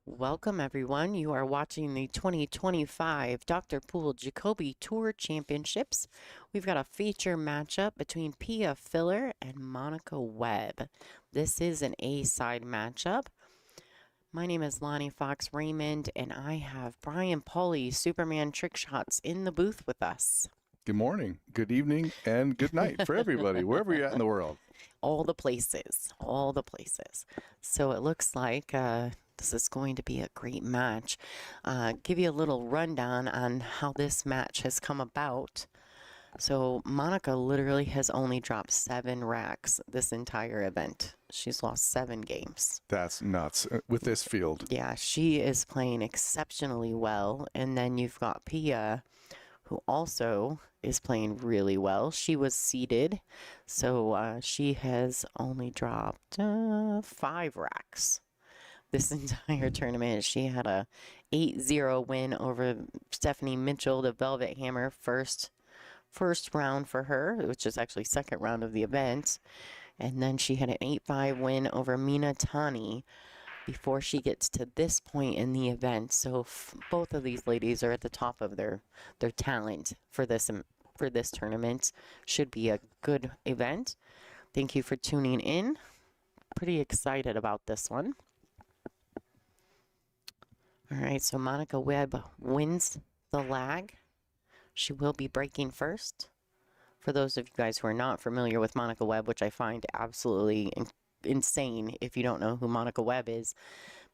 Welcome everyone. You are watching the 2025 Dr. Poole Jacoby Tour Championships. We've got a feature matchup between Pia Filler and Monica Webb. This is an A-side matchup. My name is Lonnie Fox Raymond, and I have Brian Pauly, Superman Trick Shots, in the booth with us. Good morning, good evening, and good night for everybody, wherever you're at in the world. All the places, all the places. So it looks like this is going to be a great match. Give you a little rundown on how this match has come about. So Monica literally has only dropped 7 racks this entire event. She's lost 7 games. That's nuts with this field. Yeah, she is playing exceptionally well. And then you've got Pia, who also is playing really well. She was seeded, so she has only dropped 5 racks this entire tournament. She had a 8-0 win over Stephanie Mitchell, the Velvet Hammer, first round for her, which is actually second round of the event. And then she had an 8-5 win over Mina Tani before she gets to this point in the event. So both of these ladies are at the top of their talent for this tournament. Should be a good event. Thank you for tuning in. Pretty excited about this one. All right, so Monica Webb wins the lag. She will be breaking first. For those of you guys who are not familiar with Monica Webb, which I find absolutely insane if you don't know who Monica Webb is,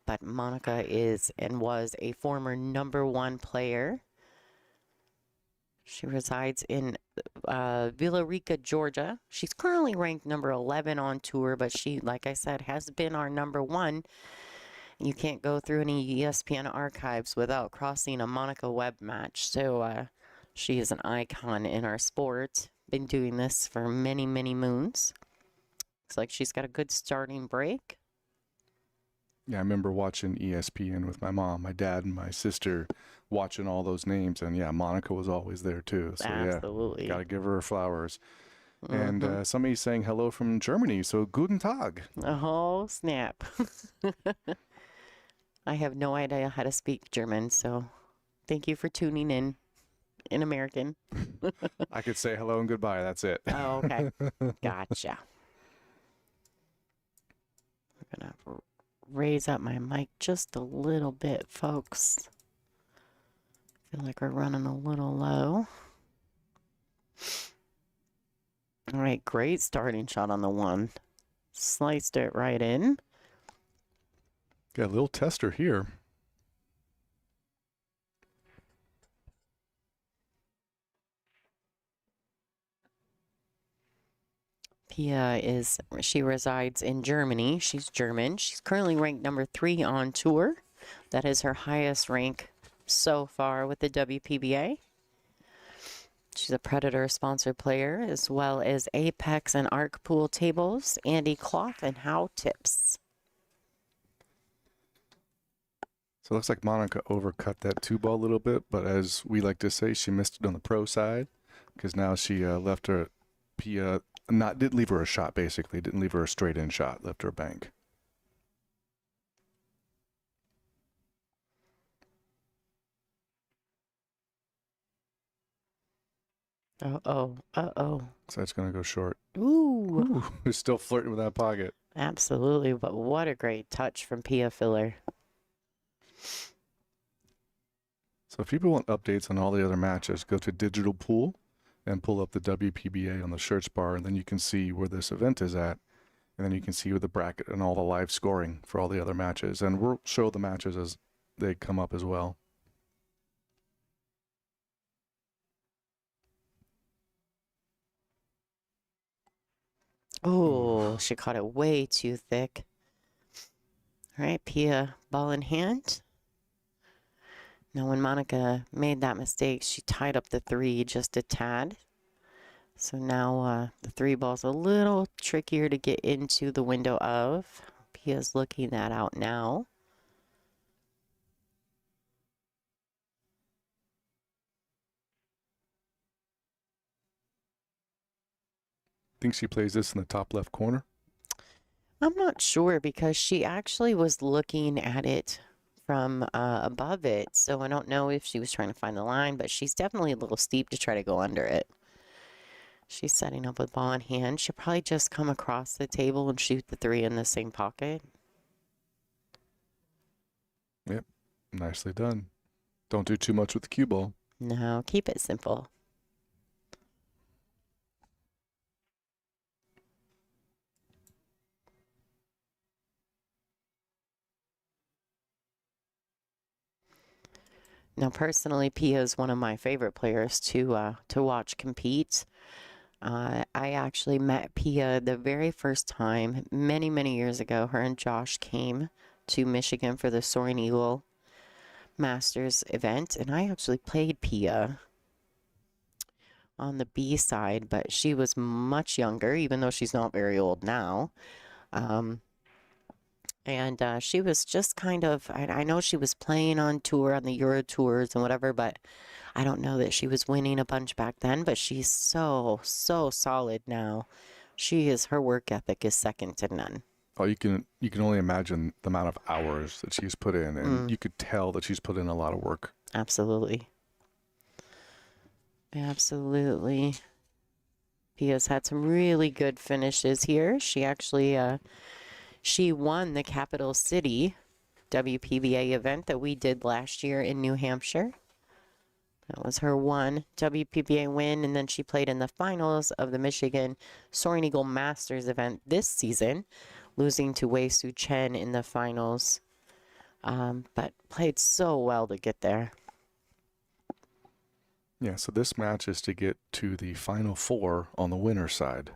but Monica is and was a former #1 player. She resides in Villa Rica, Georgia. She's currently ranked number 11 on tour, but she, like I said, has been our #1. You can't go through any ESPN archives without crossing a Monica Webb match. So she is an icon in our sport. Been doing this for many, many moons. Looks like she's got a good starting break. Yeah, I remember watching ESPN with my mom, my dad, and my sister, watching all those names. And yeah, Monica was always there too. So Absolutely. Yeah, got to give her flowers. And somebody's saying hello from Germany. So guten Tag. Oh, snap. I have no idea how to speak German, so thank you for tuning in American. I could say hello and goodbye. That's it. Oh, okay. Gotcha. I'm going to raise up my mic just a little bit, folks. I feel like we're running a little low. All right, great starting shot on the 1. Sliced it right in. Got a little tester here. Pia she resides in Germany. She's German. She's currently ranked number 3 on tour. That is her highest rank so far with the WPBA. She's a Predator sponsored player, as well as Apex and Arc pool tables, Andy Cloth, and How Tips. So it looks like Monica overcut that 2-ball a little bit, but as we like to say, she missed it on the pro side because now she left her Pia. Didn't leave her a shot, basically. Didn't leave her a straight-in shot. Left her a bank. Uh-oh. Uh-oh. So it's going to go short. Ooh. Ooh, still flirting with that pocket. Absolutely, but what a great touch from Pia Filler. So if people want updates on all the other matches, go to Digital Pool and pull up the WPBA on the search bar, and then you can see where this event is at. And then you can see the bracket and all the live scoring for all the other matches. And we'll show the matches as they come up as well. Oh, she caught it way too thick. All right, Pia, ball in hand. Now, when Monica made that mistake, she tied up the 3 just a tad. So now the 3 ball's a little trickier to get into the window of. Pia's looking that out now. Think she plays this in the top left corner? I'm not sure because she actually was looking at it from above it, so I don't know if she was trying to find the line, but she's definitely a little steep to try to go under it. She's setting up with ball in hand. She'll probably just come across the table and shoot the 3 in the same pocket. Yep, nicely done. Don't do too much with the cue ball. No, keep it simple. Now, personally, Pia is one of my favorite players to watch compete. I actually met Pia the very first time many, many years ago. Her and Josh came to Michigan for the Soaring Eagle Masters event, and I actually played Pia on the B side, but she was much younger, even though she's not very old now. And she was just kind of, I know she was playing on tour, on the Euro tours and whatever, but I don't know that she was winning a bunch back then, but she's so, so solid now. Her work ethic is second to none. Oh, you can only imagine the amount of hours that she's put in, and you could tell that she's put in a lot of work. Absolutely. Absolutely. Pia's had some really good finishes here. She actually, she won the Capital City WPBA event that we did last year in New Hampshire. That was her one WPBA win, and then she played in the finals of the Michigan Soaring Eagle Masters event this season, losing to Wei Su Chen in the finals, but played so well to get there. Yeah, so this match is to get to the final 4 on the winner's side.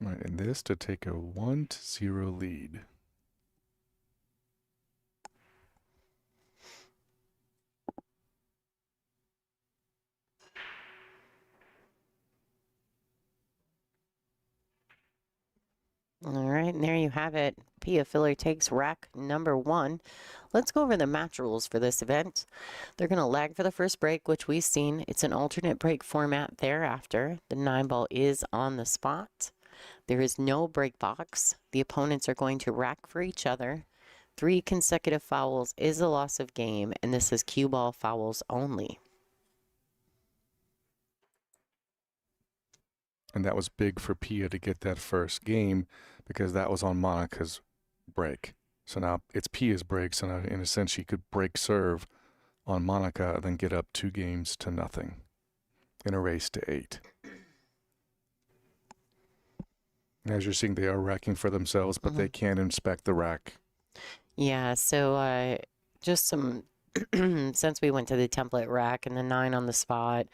Right, and this to take a 1-0 lead. All right, and there you have it. Pia Filler takes rack number 1. Let's go over the match rules for this event. They're going to lag for the first break, which we've seen. It's an alternate break format thereafter. The 9-ball is on the spot. There is no break box. The opponents are going to rack for each other. 3 consecutive fouls is a loss of game, and this is cue ball fouls only. And that was big for Pia to get that first game because that was on Monica's break. So now it's Pia's break. So now, in a sense, she could break serve on Monica, then get up 2 games to nothing in a race to 8. As you're seeing, they are racking for themselves, but they can't inspect the rack. Yeah, so just some, since we went to the template rack and the 9 on the spot,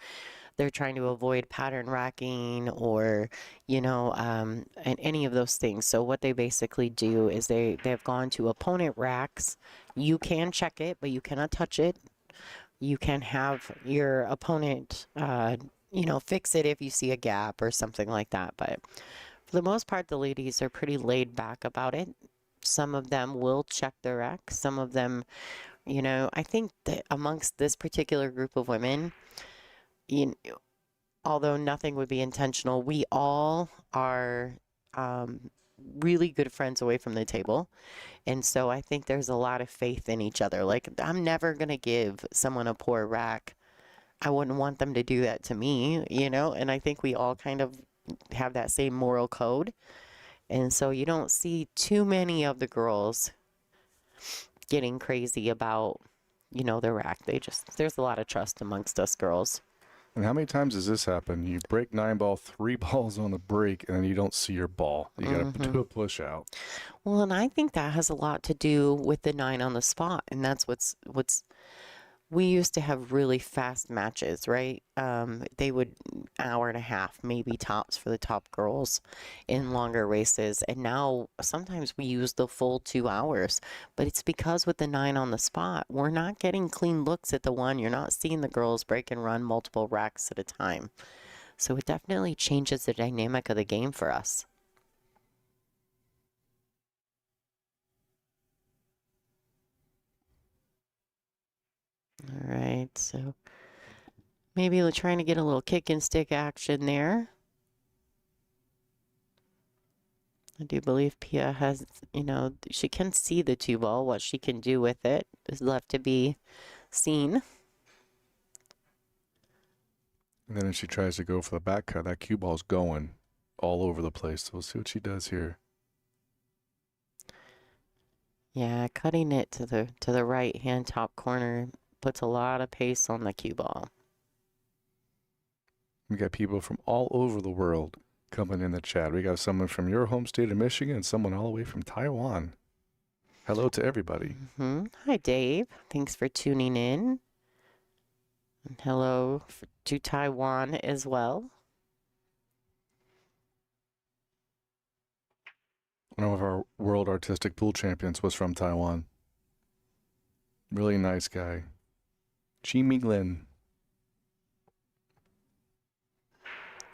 they're trying to avoid pattern racking or, and any of those things. So what they basically do is they've gone to opponent racks. You can check it, but you cannot touch it. You can have your opponent, fix it if you see a gap or something like that. But for the most part, the ladies are pretty laid back about it. Some of them will check the rack. Some of them, I think that amongst this particular group of women, although nothing would be intentional, we all are really good friends away from the table. And so I think there's a lot of faith in each other. Like, I'm never going to give someone a poor rack. I wouldn't want them to do that to me, and I think we all kind of have that same moral code. And so you don't see too many of the girls getting crazy about, the rack. There's a lot of trust amongst us girls. And how many times does this happen? You break 9-ball, 3 balls on the break, and then you don't see your ball. You got to do a push out. Well, and I think that has a lot to do with the 9 on the spot, and that's what's we used to have really fast matches, right? They would hour and a half, maybe tops for the top girls in longer races. And now sometimes we use the full 2 hours, but it's because with the 9 on the spot, we're not getting clean looks at the 1. You're not seeing the girls break and run multiple racks at a time. So it definitely changes the dynamic of the game for us. All right, so Maybe trying to get a little kick and stick action there. I do believe Pia has, she can see the two ball. What she can do with it is left to be seen. And then if she tries to go for the back cut, that cue ball's going all over the place. So we'll see what she does here. Yeah, cutting it to the right hand top corner puts a lot of pace on the cue ball. We got people from all over the world coming in the chat. We got someone from your home state of Michigan and someone all the way from Taiwan. Hello to everybody. Hi, Dave. Thanks for tuning in. And hello to Taiwan as well. One of our world artistic pool champions was from Taiwan. Really nice guy. Chi Minglin.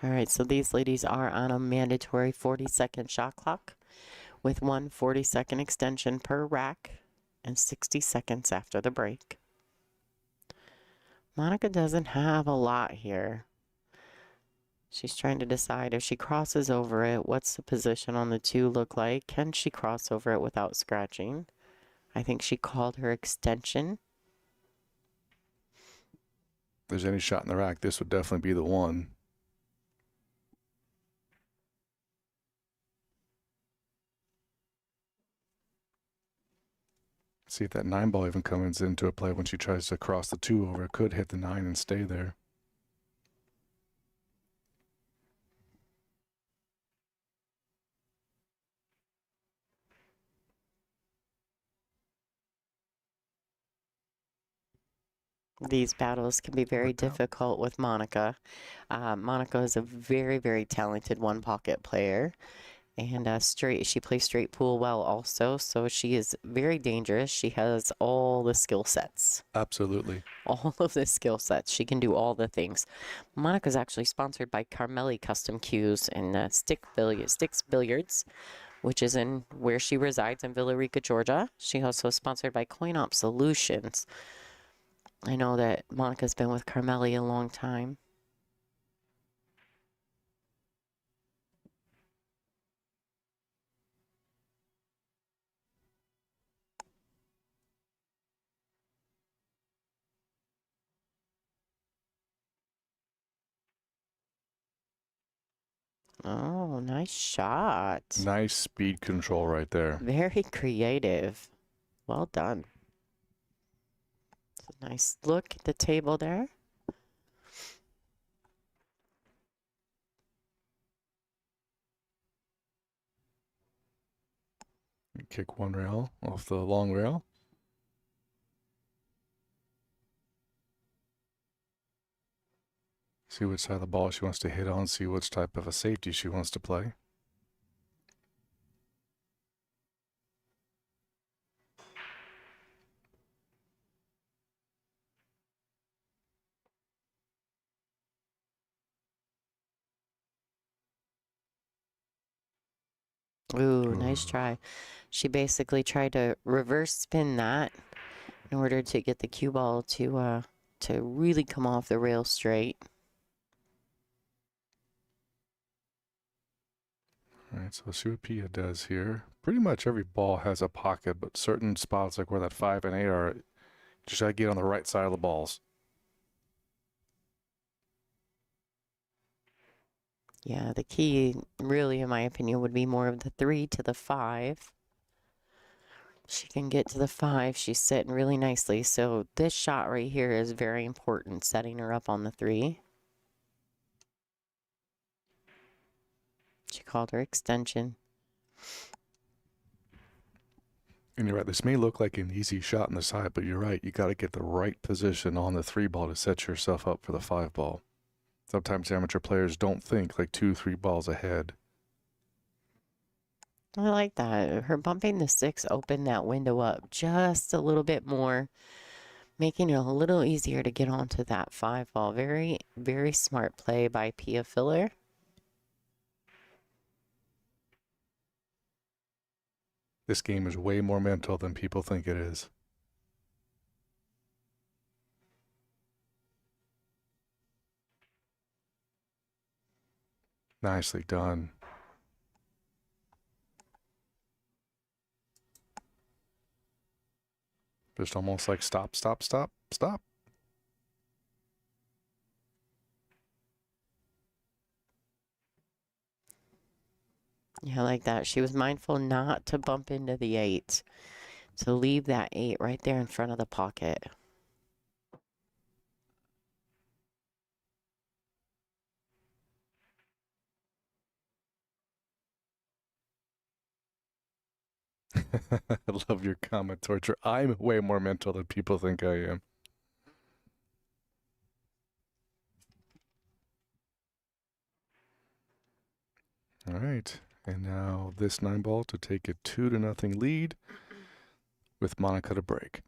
All right, so these ladies are on a mandatory 40-second shot clock with one 40-second extension per rack and 60 seconds after the break. Monica doesn't have a lot here. She's trying to decide if she crosses over it, what's the position on the two look like? Can she cross over it without scratching? I think she called her extension. If there's any shot in the rack, this would definitely be the one. See if that 9 ball even comes into a play when she tries to cross the 2 over. It could hit the 9 and stay there. These battles can be very difficult with Monica. Monica is a very, very talented one-pocket player. And she plays straight pool well also, so she is very dangerous. She has all the skill sets. Absolutely. All of the skill sets. She can do all the things. Monica's actually sponsored by Carmelli Custom Cues and Sticks Billiards, which is in where she resides in Villa Rica, Georgia. She also is sponsored by CoinOp Solutions. I know that Monica's been with Carmelli a long time. Oh, nice shot. Nice speed control right there. Very creative. Well done. It's a nice look at the table there. Kick one rail off the long rail. See which side of the ball she wants to hit on, see which type of a safety she wants to play. Ooh, nice try. She basically tried to reverse spin that in order to get the cue ball to really come off the rail straight. All right, so let's see what Pia does here. Pretty much every ball has a pocket, but certain spots like where that 5 and 8 are, just gotta get on the right side of the balls. Yeah, the key really, in my opinion, would be more of the 3 to the 5. She can get to the 5. She's sitting really nicely. So this shot right here is very important, setting her up on the 3. She called her extension. And you're right, this may look like an easy shot on the side, but you're right. You got to get the right position on the 3 ball to set yourself up for the 5 ball. Sometimes amateur players don't think like 2, 3 balls ahead. I like that. Her bumping the 6 opened that window up just a little bit more, making it a little easier to get onto that 5 ball. Very, very smart play by Pia Filler. This game is way more mental than people think it is. Nicely done. Just almost like stop, stop, stop, stop. Yeah, like that. She was mindful not to bump into the 8, to leave that 8 right there in front of the pocket. I love your comment, Torture. I'm way more mental than people think I am. All right. And now this 9-ball to take a 2-0 lead with Monica to break.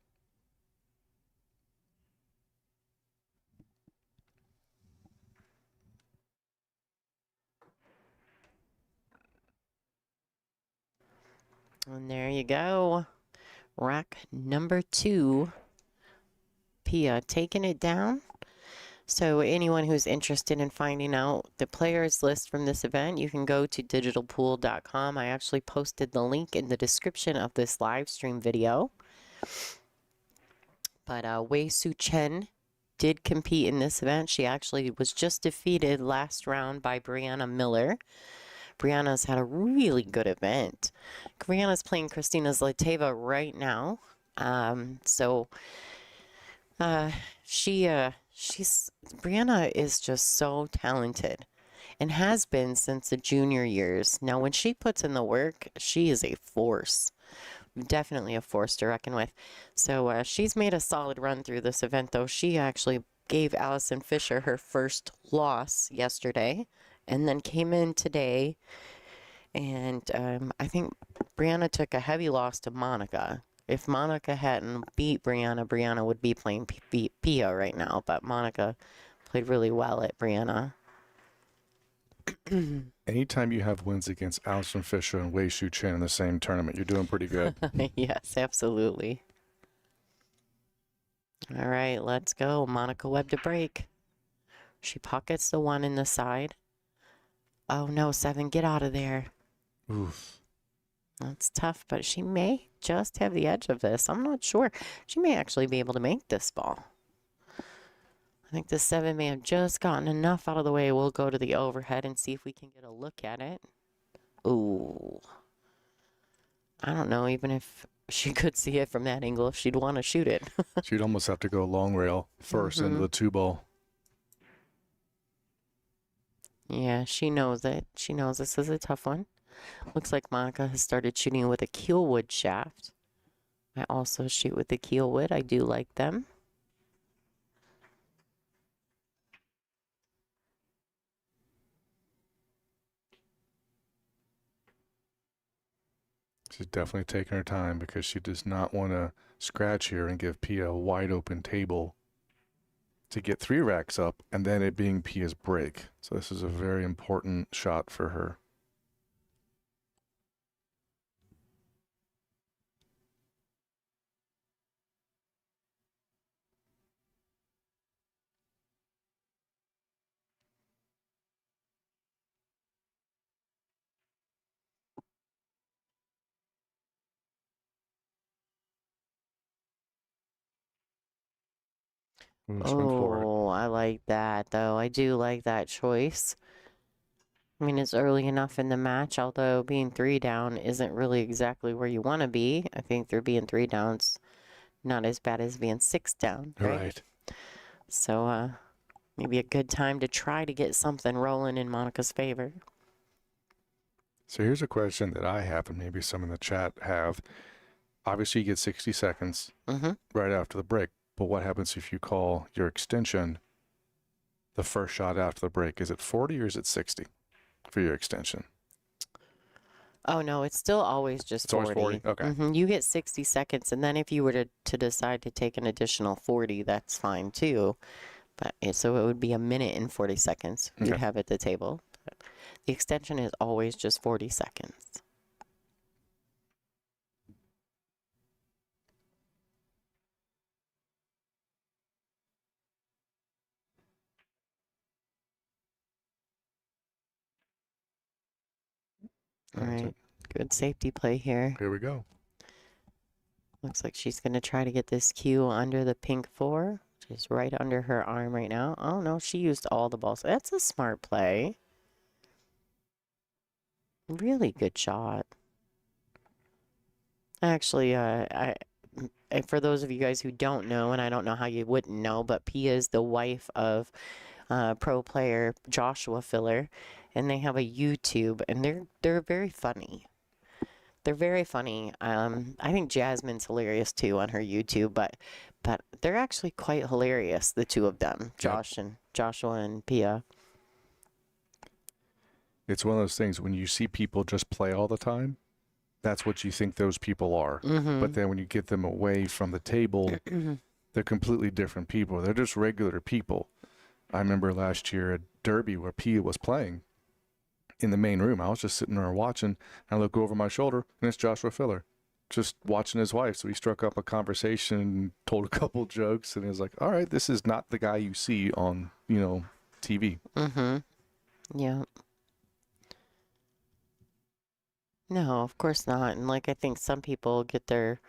And there you go. Rack number 2. Pia taking it down. So anyone who's interested in finding out the players list from this event, you can go to digitalpool.com. I actually posted the link in the description of this live stream video. But Wei Su Chen did compete in this event. She actually was just defeated last round by Brianna Miller. Brianna's had a really good event. Brianna's playing Christina Zlateva right now. Brianna is just so talented and has been since the junior years. Now, when she puts in the work, she is a force. Definitely a force to reckon with. So she's made a solid run through this event, though. She actually gave Allison Fisher her first loss yesterday and then came in today. And I think Brianna took a heavy loss to Monica. If Monica hadn't beat Brianna, Brianna would be playing Pia right now. But Monica played really well at Brianna. Anytime you have wins against Allison Fisher and Wei Shu Chen in the same tournament, you're doing pretty good. Yes, absolutely. All right, let's go. Monica Webb to break. She pockets the 1 in the side. Oh no, 7, get out of there. Oof. That's tough, but she may just have the edge of this. I'm not sure. She may actually be able to make this ball. I think the 7 may have just gotten enough out of the way. We'll go to the overhead and see if we can get a look at it. Ooh. I don't know, even if she could see it from that angle, if she'd want to shoot it. She'd almost have to go long rail first into the 2-ball. Yeah, she knows it. She knows this is a tough one. Looks like Monica has started shooting with a keelwood shaft. I also shoot with the keelwood. I do like them. She's definitely taking her time because she does not want to scratch here and give Pia a wide open table to get 3 racks up and then it being Pia's break. So this is a very important shot for her. Oh, I like that, though. I do like that choice. I mean, it's early enough in the match, although being 3 down isn't really exactly where you want to be. I think they're being 3 down's not as bad as being 6 down, right? So, maybe a good time to try to get something rolling in Monica's favor. So here's a question that I have, and maybe some in the chat have. Obviously, you get 60 seconds right after the break, but what happens if you call your extension the first shot after the break? Is it 40 or is it 60 for your extension? Oh, no, it's still always just 40. It's always 40? Okay. You get 60 seconds, and then if you were to decide to take an additional 40, that's fine, too. But so it would be 1 minute and 40 seconds you'd have at the table. But the extension is always just 40 seconds. All That's right. it. Good safety play here. Here we go. Looks like she's going to try to get this cue under the pink 4. She's right under her arm right now. Oh, no, she used all the balls. That's a smart play. Really good shot. Actually, for those of you guys who don't know, and I don't know how you wouldn't know, but Pia is the wife of pro player Joshua Filler, and they have a YouTube, and they're very funny. They're very funny. I think Jasmine's hilarious too on her YouTube, but they're actually quite hilarious, the two of them, Yep. Joshua and Pia. It's one of those things when you see people just play all the time, that's what you think those people are. Mm-hmm. But then when you get them away from the table, they're completely different people. They're just regular people. I remember last year at Derby where Pia was playing in the main room. I was just sitting there watching, and I look over my shoulder, and it's Joshua Filler, just watching his wife. So he struck up a conversation, told a couple jokes, and he was like, all right, this is not the guy you see on, TV. Mm-hmm. Yeah. No, of course not. And like I think some people get their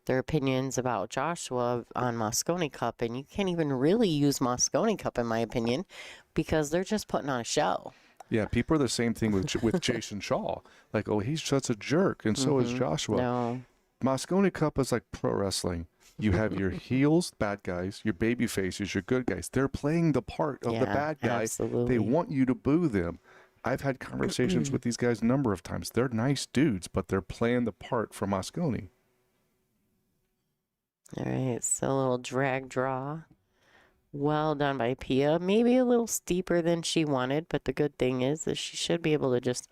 opinions about Joshua on Mosconi Cup, and you can't even really use Mosconi Cup in my opinion because they're just putting on a show. Yeah, people are the same thing with Jason Shaw. Like, oh, he's such a jerk, and so is Joshua. No. Mosconi Cup is like pro wrestling. You have your heels, bad guys, your baby faces, your good guys. They're playing the part of the bad guy. Absolutely. They want you to boo them. I've had conversations with these guys a number of times. They're nice dudes, but they're playing the part for Mosconi. All right, so a little drag draw. Well done by Pia. Maybe a little steeper than she wanted, but the good thing is that she should be able to just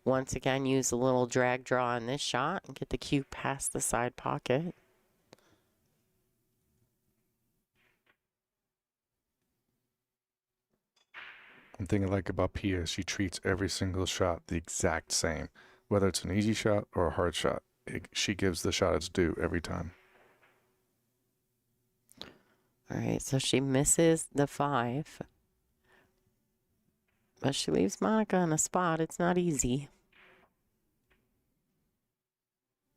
once again use a little drag draw on this shot and get the cue past the side pocket. One thing I like about Pia is she treats every single shot the exact same. Whether it's an easy shot or a hard shot, she gives the shot its due every time. All right, so she misses the 5. But she leaves Monica in a spot. It's not easy.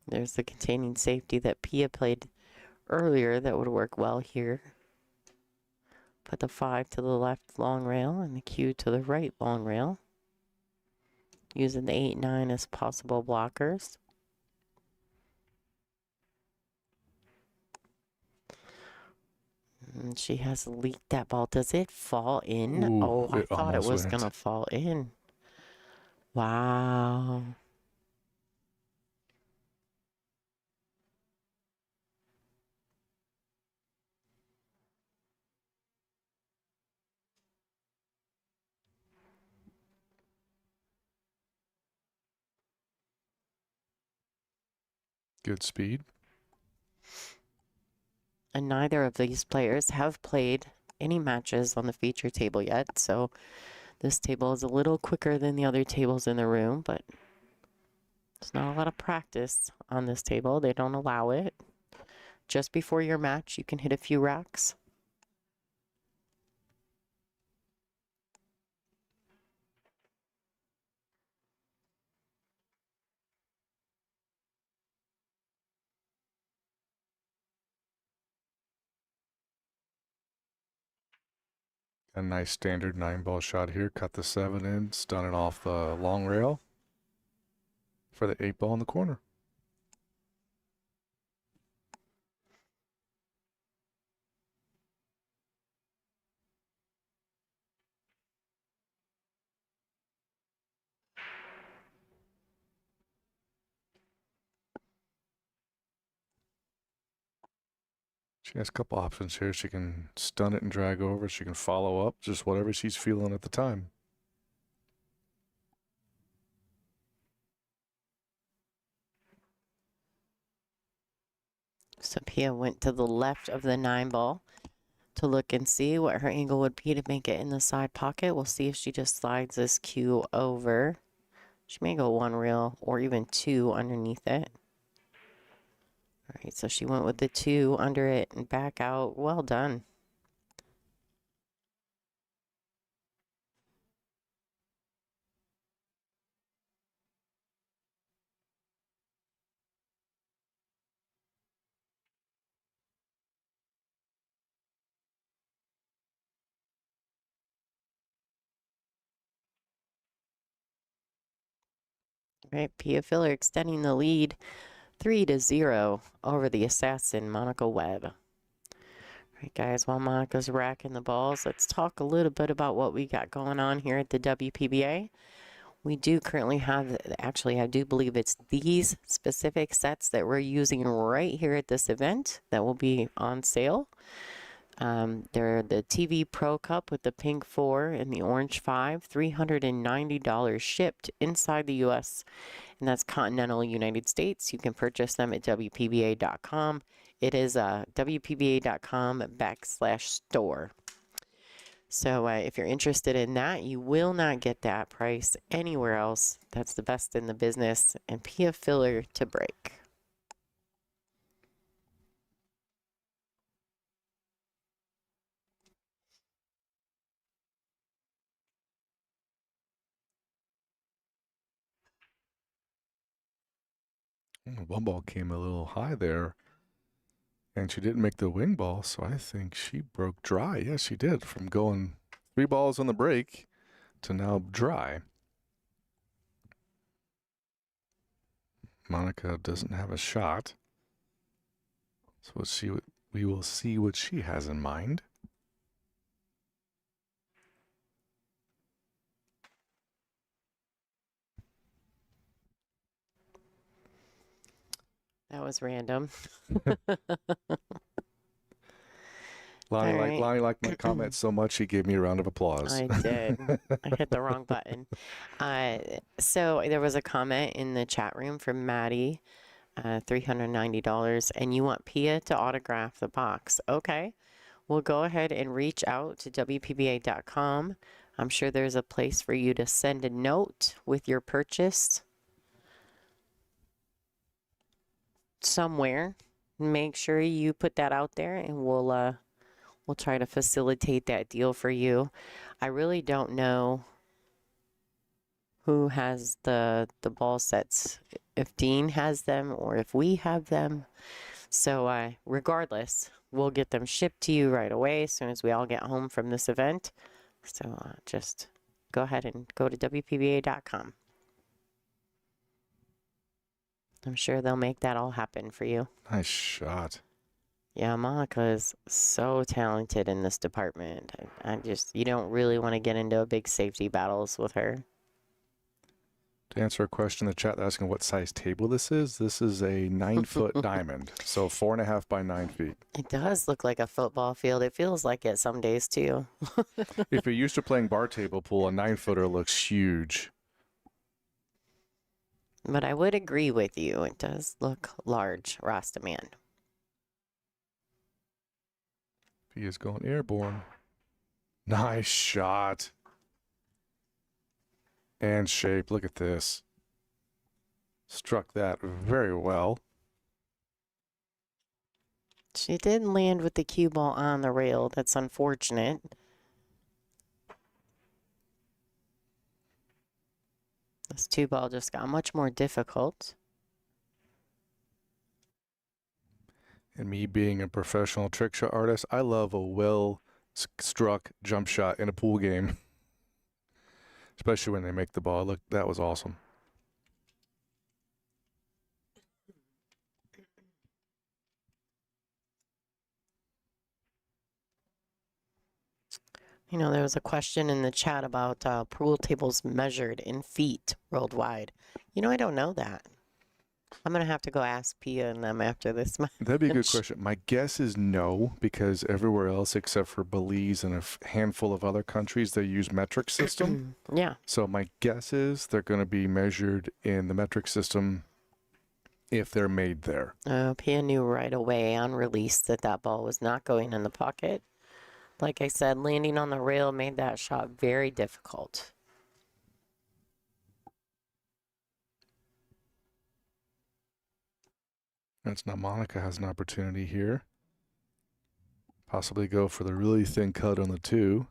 There's the containing safety that Pia played earlier that would work well here. Put the 5 to the left long rail and the cue to the right long rail. Using the 8, 9 as possible blockers. And she has leaked that ball. Does it fall in? Ooh, Oh, I it thought it almost was went. going to fall in. Wow. Good speed. And neither of these players have played any matches on the feature table yet, so this table is a little quicker than the other tables in the room, but there's not a lot of practice on this table. They don't allow it. Just before your match, you can hit a few racks. A nice standard 9-ball shot here. Cut the 7 in, stun it off the long rail for the 8-ball in the corner. She has a couple options here. She can stun it and drag over. She can follow up, just whatever she's feeling at the time. So Pia went to the left of the 9-ball to look and see what her angle would be to make it in the side pocket. We'll see if she just slides this cue over. She may go 1 reel or even 2 underneath it. All right, so she went with the 2 under it and back out. Well done. Right, Pia Filler extending the lead 3-0 over the assassin, Monica Webb. All right, guys, while Monica's racking the balls, let's talk a little bit about what we got going on here at the WPBA. We do currently have, actually, I do believe it's these specific sets that we're using right here at this event that will be on sale. They're the TV Pro Cup with the pink 4 and the orange 5, $390 shipped inside the U.S., and that's continental United States. You can purchase them at WPBA.com. It is WPBA.com/store. So if you're interested in that, you will not get that price anywhere else. That's the best in the business, and Pia Filler to break. One ball came a little high there, and she didn't make the wing ball, so I think she broke dry. Yes, she did, from going 3 balls on the break to now dry. Monica doesn't have a shot, so we will see what she has in mind. That was random. Lonnie liked my comment so much, he gave me a round of applause. I did. I hit the wrong button. So there was a comment in the chat room from Maddie, $390, and you want Pia to autograph the box. Okay. We'll go ahead and reach out to WPBA.com. I'm sure there's a place for you to send a note with your purchase somewhere. Make sure you put that out there, and we'll try to facilitate that deal for you. I really don't know who has the ball sets, if Dean has them or if we have them. So regardless, we'll get them shipped to you right away as soon as we all get home from this event. So just go ahead and go to WPBA.com. I'm sure they'll make that all happen for you. Nice shot. Yeah, Monica is so talented in this department. You don't really want to get into a big safety battles with her. To answer a question in the chat asking what size table this is a 9-foot diamond, so 4.5 by 9 feet. It does look like a football field. It feels like it some days too. If you're used to playing bar table pool, a 9-footer looks huge. But I would agree with you. It does look large, Rastaman. He is going airborne. Nice shot. And shape. Look at this. Struck that very well. She did land with the cue ball on the rail. That's unfortunate. This 2-ball just got much more difficult. And me being a professional trick shot artist, I love a well-struck jump shot in a pool game. Especially when they make the ball. Look, that was awesome. You know, there was a question in the chat about pool tables measured in feet worldwide. You know, I don't know that. I'm going to have to go ask Pia and them after this match. That'd be a good question. My guess is no, because everywhere else except for Belize and a handful of other countries, they use metric system. Yeah. So my guess is they're going to be measured in the metric system if they're made there. Pia knew right away on release that that ball was not going in the pocket. Like I said, landing on the rail made that shot very difficult. That's now Monica has an opportunity here. Possibly go for the really thin cut on the 2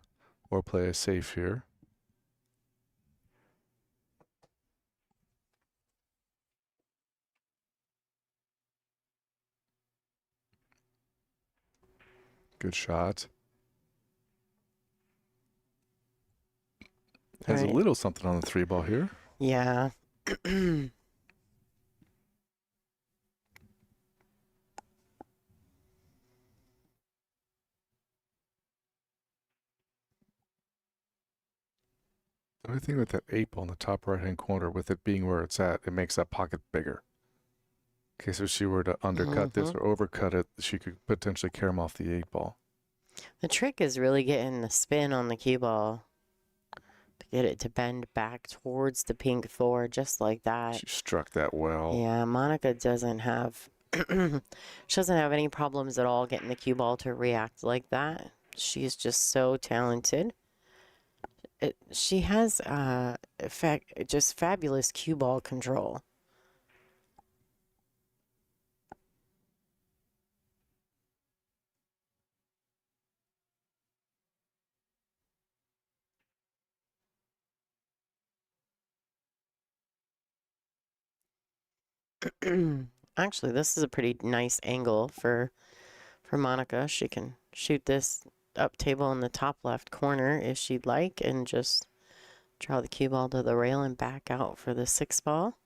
or play a safe here. Good shot. Has a little something on the 3-ball here. Yeah. The only thing with that 8 ball in the top right-hand corner, with it being where it's at, it makes that pocket bigger. In case if she were to undercut this or overcut it, she could potentially carom off the 8 ball. The trick is really getting the spin on the cue ball to get it to bend back towards the pink 4, just like that. She struck that well. Yeah, Monica doesn't have she doesn't have any problems at all getting the cue ball to react like that. She's just so talented. She has just fabulous cue ball control. Actually, this is a pretty nice angle for Monica. She can shoot this up table in the top left corner if she'd like and just draw the cue ball to the rail and back out for the 6 ball.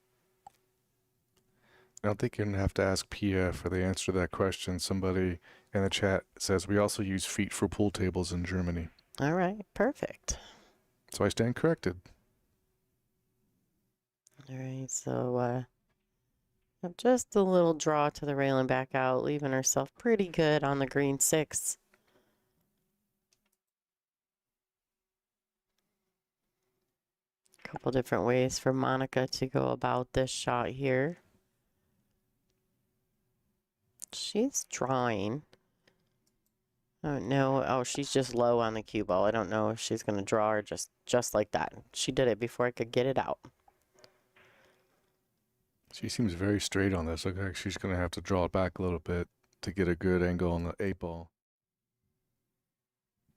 I don't think you're going to have to ask Pia for the answer to that question. Somebody in the chat says we also use feet for pool tables in Germany. All right, perfect. So I stand corrected. All right, so just a little draw to the rail and back out, leaving herself pretty good on the green 6. Couple different ways for Monica to go about this shot here. She's drawing. Oh no, oh, she's just low on the cue ball. I don't know if she's gonna draw or just like that. She did it before I could get it out. She seems very straight on this. Looks like she's going to have to draw it back a little bit to get a good angle on the 8 ball.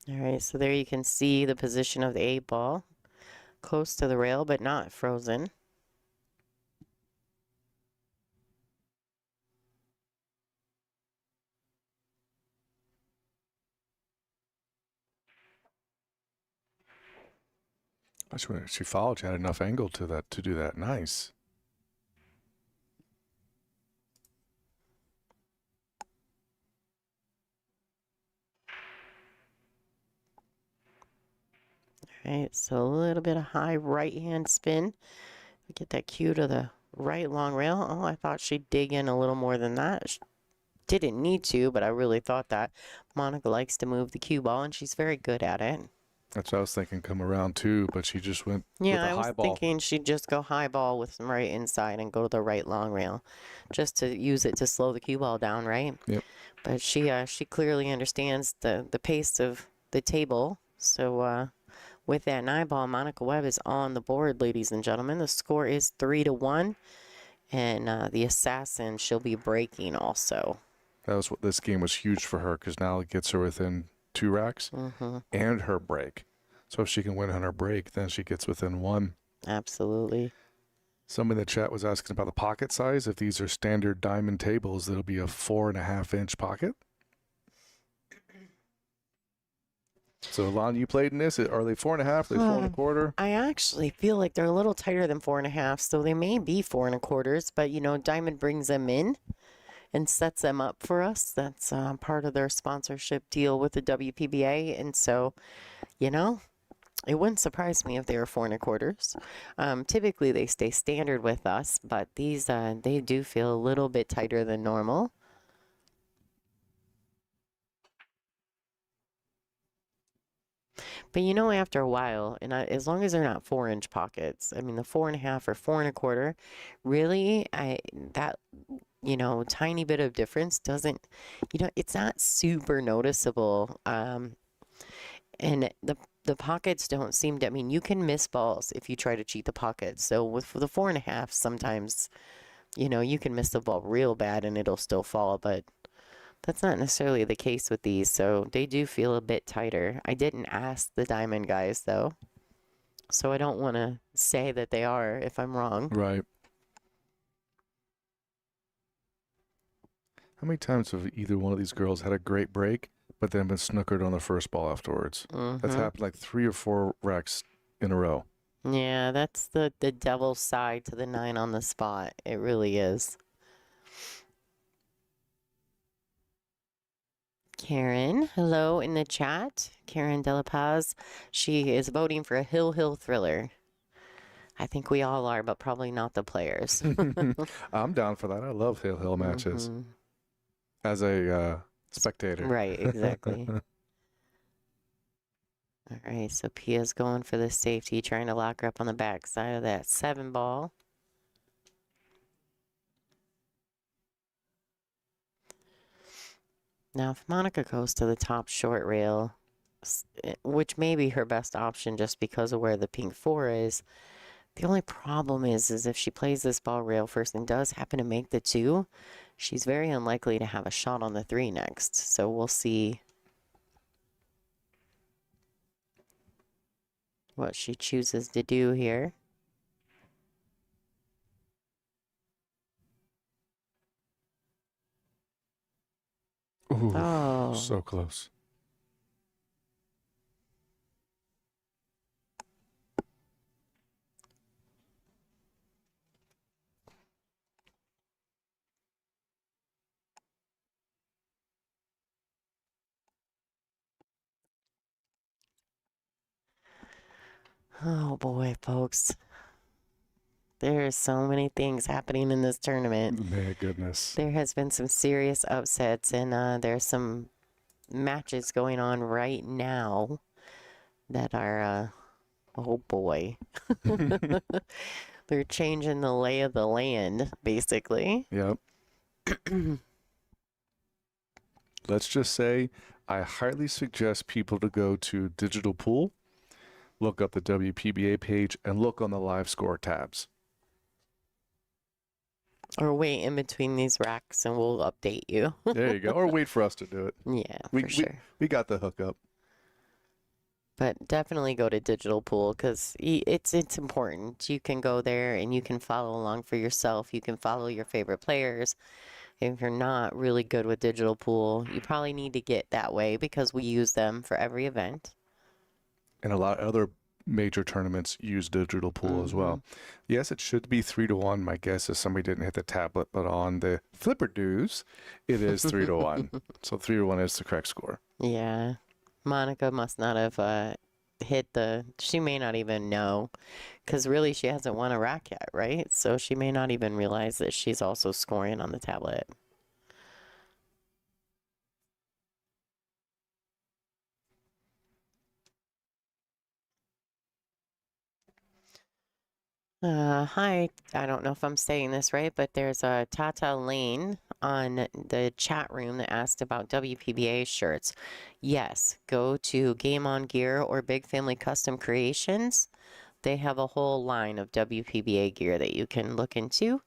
All right, so there you can see the position of the 8 ball. Close to the rail, but not frozen. She followed. She had enough angle to that to do that. Nice. All right, so a little bit of high right hand spin. Get that cue to the right long rail. Oh, I thought she'd dig in a little more than that. She didn't need to, but I really thought that. Monica likes to move the cue ball, and she's very good at it. That's what I was thinking, come around too, but she just went with Yeah, a I high was ball. thinking she'd just go high ball with some right inside and go to the right long rail, just to use it to slow the cue ball down, right? Yep. But she clearly understands the pace of the table. So with that 9 ball, Monica Webb is on the board, ladies and gentlemen. The score is 3-1, and the assassin she'll be breaking also. That was what this game was huge for her because now it gets her within 2 racks and her break. So if she can win on her break, then she gets within 1. Absolutely. Somebody in the chat was asking about the pocket size. If these are standard diamond tables, it'll be a 4.5-inch pocket. So, Lon, you played in this. Are they 4.5? Are they 4.25? I actually feel like they're a little tighter than 4.5, so they may be 4.25. But you know, Diamond brings them in and sets them up for us. That's part of their sponsorship deal with the WPBA, and so, you know, it wouldn't surprise me if they were 4.25. Typically, they stay standard with us, but these they do feel a little bit tighter than normal. But you know, after a while, and as long as they're not 4-inch pockets, I mean, the 4.5 or 4.25, really, that, you know, tiny bit of difference doesn't, you know, it's not super noticeable. And the pockets don't seem to, I mean, you can miss balls if you try to cheat the pockets. So with the 4.5, sometimes, you know, you can miss the ball real bad and it'll still fall, but that's not necessarily the case with these, so they do feel a bit tighter. I didn't ask the Diamond guys, though, so I don't want to say that they are if I'm wrong. Right. How many times have either one of these girls had a great break, but then been snookered on the first ball afterwards? That's happened like 3 or 4 racks in a row. Yeah, that's the devil's side to the 9 on the spot. It really is. Karen, hello in the chat. Karen De La Paz. She is voting for a Hill Hill Thriller. I think we all are, but probably not the players. I'm down for that. I love Hill Hill matches Hmm. as a spectator. Right, exactly. All right, so Pia's going for the safety, trying to lock her up on the back side of that 7 ball. Now, if Monica goes to the top short rail, which may be her best option just because of where the pink 4 is, the only problem is if she plays this ball rail first and does happen to make the 2, she's very unlikely to have a shot on the 3 next. So we'll see what she chooses to do here. Ooh, Oh, so close. oh boy, folks. There are so many things happening in this tournament. My goodness. There has been some serious upsets, and there's some matches going on right now that are, oh boy. They're changing the lay of the land, basically. Yep. Let's just say I highly suggest people to go to Digital Pool, look up the WPBA page, and look on the live score tabs. Or wait in between these racks and we'll update you. There you go. Or wait for us to do it. Yeah, We, for we, sure. we got the hookup. But definitely go to Digital Pool because it's important. You can go there and you can follow along for yourself. You can follow your favorite players. If you're not really good with Digital Pool, you probably need to get that way because we use them for every event. And a lot of other major tournaments use Digital Pool as well. Yes, it should be 3-1. My guess is somebody didn't hit the tablet, but on the Flipper Dues, it is 3-1. So 3-1 is the correct score. Yeah. Monica must not have hit she may not even know because really she hasn't won a rack yet, right? So she may not even realize that she's also scoring on the tablet. Hi, I don't know if I'm saying this right, but there's a Tata Lane on the chat room that asked about WPBA shirts. Yes, go to Game On Gear or Big Family Custom Creations. They have a whole line of WPBA gear that you can look into.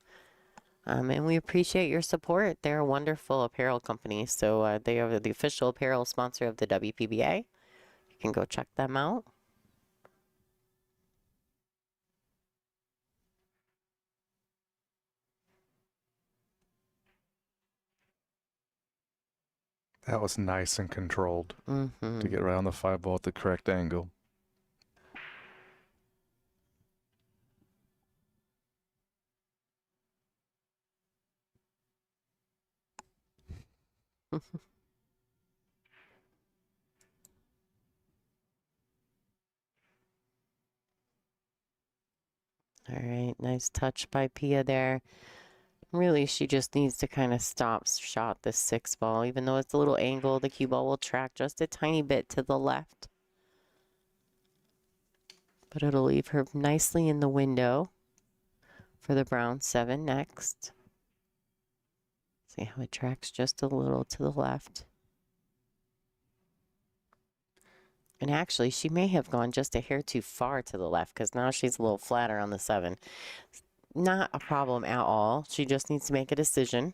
And we appreciate your support. They're a wonderful apparel company. So they are the official apparel sponsor of the WPBA. You can go check them out. That was nice and controlled to get right on the 5 ball at the correct angle. All right, nice touch by Pia there. Really, she just needs to kind of stop shot the 6 ball. Even though it's a little angle, the cue ball will track just a tiny bit to the left. But it'll leave her nicely in the window for the brown 7 next. See how it tracks just a little to the left. And actually, she may have gone just a hair too far to the left because now she's a little flatter on the 7. Not a problem at all. She just needs to make a decision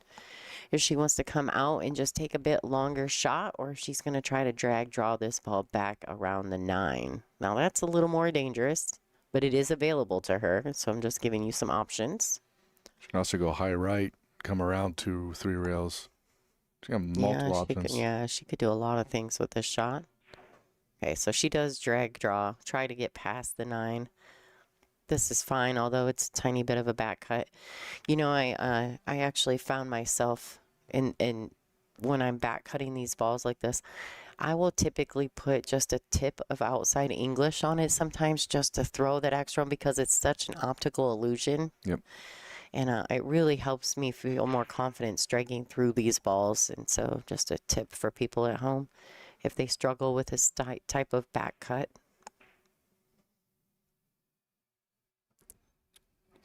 if she wants to come out and just take a bit longer shot or if she's going to try to drag draw this ball back around the 9. Now that's a little more dangerous, but it is available to her. So I'm just giving you some options. She can also go high right, come around 2-3 rails. She got multiple options. She could do a lot of things with this shot. Okay, so she does drag draw, try to get past the 9. this is fine, although it's a tiny bit of a back cut. You know, I actually found myself in when I'm back cutting these balls like this, I will typically put just a tip of outside English on it sometimes just to throw that extra because it's such an optical illusion. Yep. And it really helps me feel more confident striking through these balls. And so just a tip for people at home if they struggle with this type of back cut.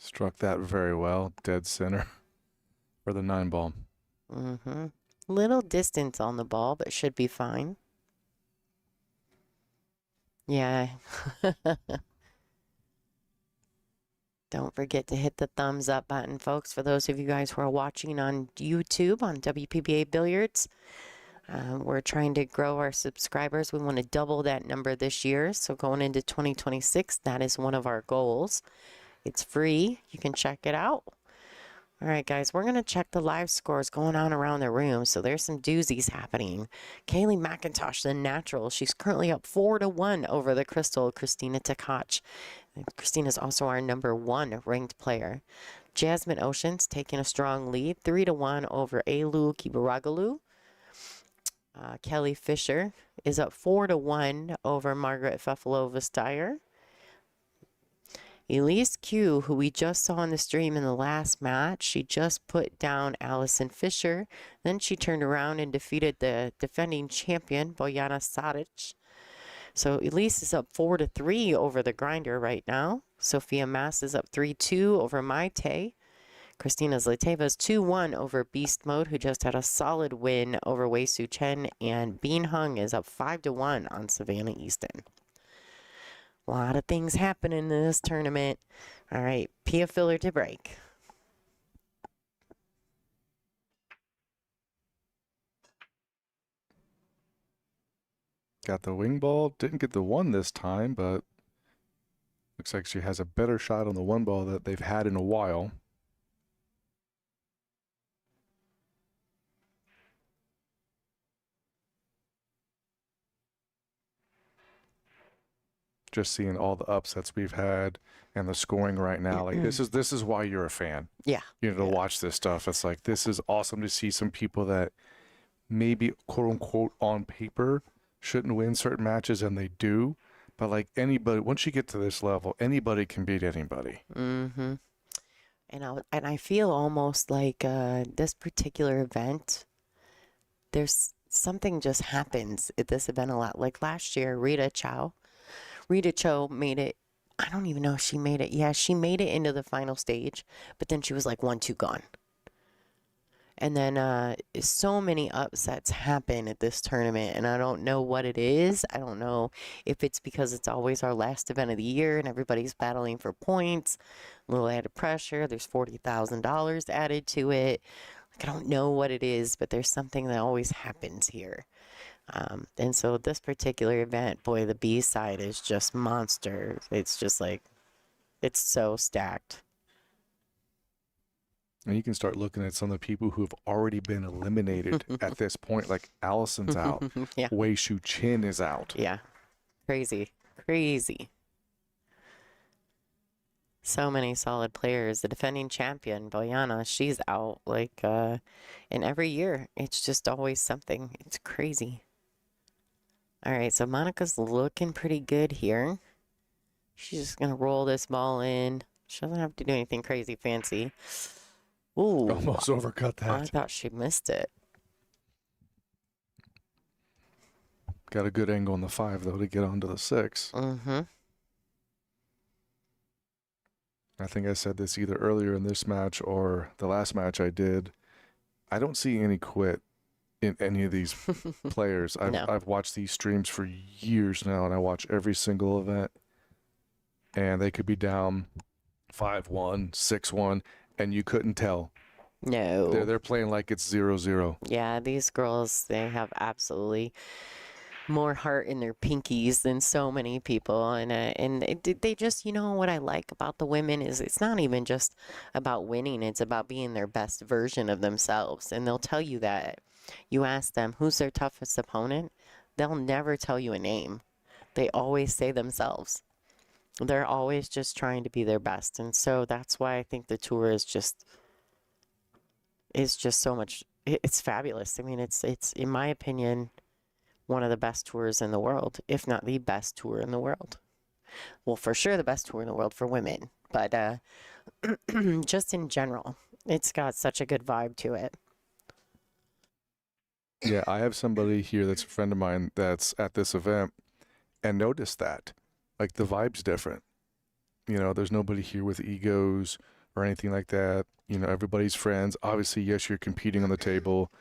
Struck that very well, dead center for the 9 ball. Little distance on the ball, but should be fine. Yeah. Don't forget to hit the thumbs up button, folks, for those of you guys who are watching on YouTube on WPBA Billiards. We're trying to grow our subscribers. We want to double that number this year. So going into 2026, that is one of our goals. It's free. You can check it out. All right, guys, we're going to check the live scores going on around the room. So there's some doozies happening. Kaylee McIntosh, the natural, she's currently up 4-1 over the Crystal, Christina Tkach. Christina's also our #1 ranked player. Jasmine Oceans taking a strong lead, 3-1 over Elu-Kibaragalu. Kelly Fisher is up 4-1 over Margaret Fefalova-Steyer. Elise Q, who we just saw on the stream in the last match, she just put down Allison Fisher. Then she turned around and defeated the defending champion, Bojana Saric. So Elise is up 4-3 over the grinder right now. Sophia Mass is up 3-2 over Maite. Christina Zlateva is 2-1 over Beast Mode, who just had a solid win over Wei Su Chen. And Bean Hung is up 5-1 on Savannah Easton. A lot of things happening in this tournament. All right, Pia filler to break. Got the wing ball. Didn't get the 1 this time, but looks like she has a better shot on the 1 ball that they've had in a while. Just seeing all the upsets we've had and the scoring right now, like this is why you're a fan. Yeah. You know, to watch this stuff. It's like, this is awesome to see some people that maybe quote unquote on paper shouldn't win certain matches, and they do. But like anybody, once you get to this level, anybody can beat anybody. And I feel almost like this particular event, there's something just happens at this event a lot. Like last year, Rita Cho made it. I don't even know if she made it. Yeah, she made it into the final stage, but then she was like 1-2 gone. And then so many upsets happen at this tournament, and I don't know what it is. I don't know if it's because it's always our last event of the year and everybody's battling for points, a little added pressure. There's $40,000 added to it. Like, I don't know what it is, but there's something that always happens here. And so this particular event, boy, the B side is just monster. It's just like, it's so stacked. And you can start looking at some of the people who have already been eliminated at this point. Like Allison's out. Yeah. Wei Shu Chin is out. Yeah. Crazy. Crazy. So many solid players. The defending champion, Bojana, she's out. Like, and every year, it's just always something. It's crazy. All right, so Monica's looking pretty good here. She's just going to roll this ball in. She doesn't have to do anything crazy fancy. Ooh. Almost overcut that. I thought she missed it. Got a good angle on the 5, though, to get onto the 6. Mm-hmm. I think I said this either earlier in this match or the last match I did. I don't see any quit in any of these players. I've watched these streams for years now, and I watch every single event. And they could be down 5-1, 6-1, and you couldn't tell. No. They're playing like it's 0-0. Yeah, these girls, they have absolutely more heart in their pinkies than so many people. And they just, you know, what I like about the women is it's not even just about winning. It's about being their best version of themselves. And they'll tell you that. You ask them, who's their toughest opponent? They'll never tell you a name. They always say themselves. They're always just trying to be their best. And so that's why I think the tour is just so much it's fabulous. I mean, it's in my opinion one of the best tours in the world, if not the best tour in the world. Well, for sure the best tour in the world for women, but just in general, it's got such a good vibe to it. Yeah, I have somebody here that's a friend of mine that's at this event and noticed that. Like the vibe's different. There's nobody here with egos or anything like that. Everybody's friends. Obviously, yes, you're competing on the table.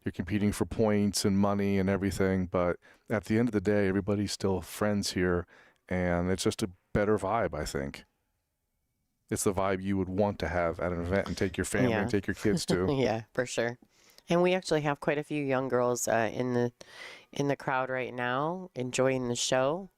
You're competing for points and money and everything, but at the end of the day, everybody's still friends here, and it's just a better vibe, I think. It's the vibe you would want to have at an event and take your family Yeah. and take your kids to. Yeah, for sure. And we actually have quite a few young girls in the crowd right now enjoying the show.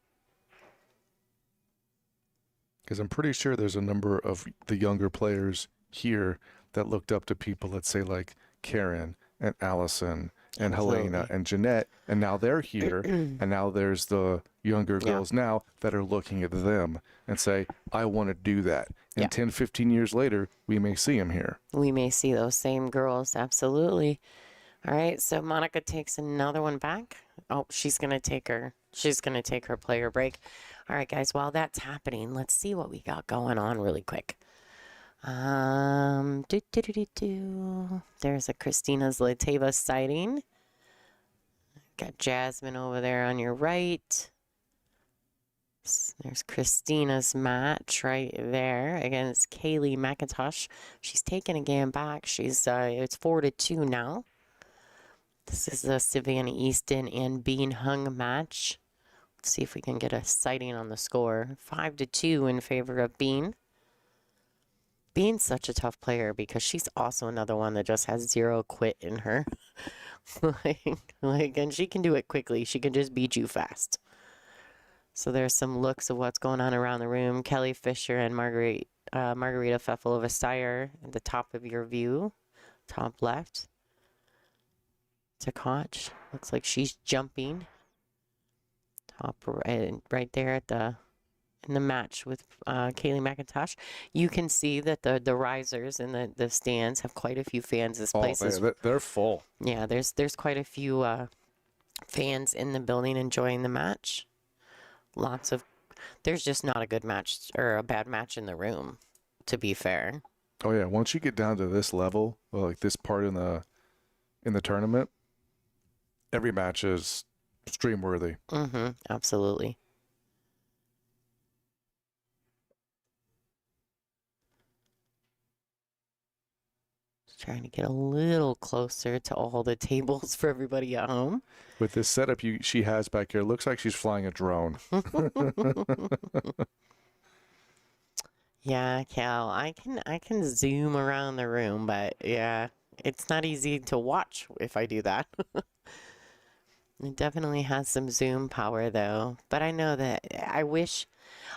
Because I'm pretty sure there's a number of the younger players here that looked up to people, let's say like Karen and Allison and Helena Absolutely. and Jeanette, and now they're here, and now there's the younger Yeah. girls now that are looking at them and say, I want to do that. And Yeah. 10, 15 years later, we may see them here. We may see those same girls. Absolutely. All right, so Monica takes another one back. Oh, she's gonna take her player break. All right, guys, while that's happening, let's see what we got going on really quick. There's a Christina's Lateva sighting. Got Jasmine over there on your right. There's Christina's match right there against Kaylee McIntosh. She's taking a game back. She's it's 4-2 now. This is the Savannah Easton and Bean Hung match. Let's see if we can get a sighting on the score. 5-2 in favor of Bean. Bean's such a tough player because she's also another one that just has zero quit in her. And she can do it quickly. She can just beat you fast. So there's some looks of what's going on around the room. Kelly Fisher and Margarita Fefilova-Steyer at the top of your view, top left. Takach looks like she's jumping. Top right there in the match with Kaylee McIntosh. You can see that the risers and the stands have quite a few fans. This place is They're full. yeah. There's quite a few fans in the building enjoying the match. There's just not a good match or a bad match in the room, to be fair. Oh yeah, once you get down to this level, well, like this part in the tournament, every match is stream worthy. Absolutely. Just trying to get a little closer to all the tables for everybody at home. With this setup she has back here, looks like she's flying a drone. Yeah, Cal, I can zoom around the room, but yeah, it's not easy to watch if I do that. It definitely has some zoom power though, but I know that I wish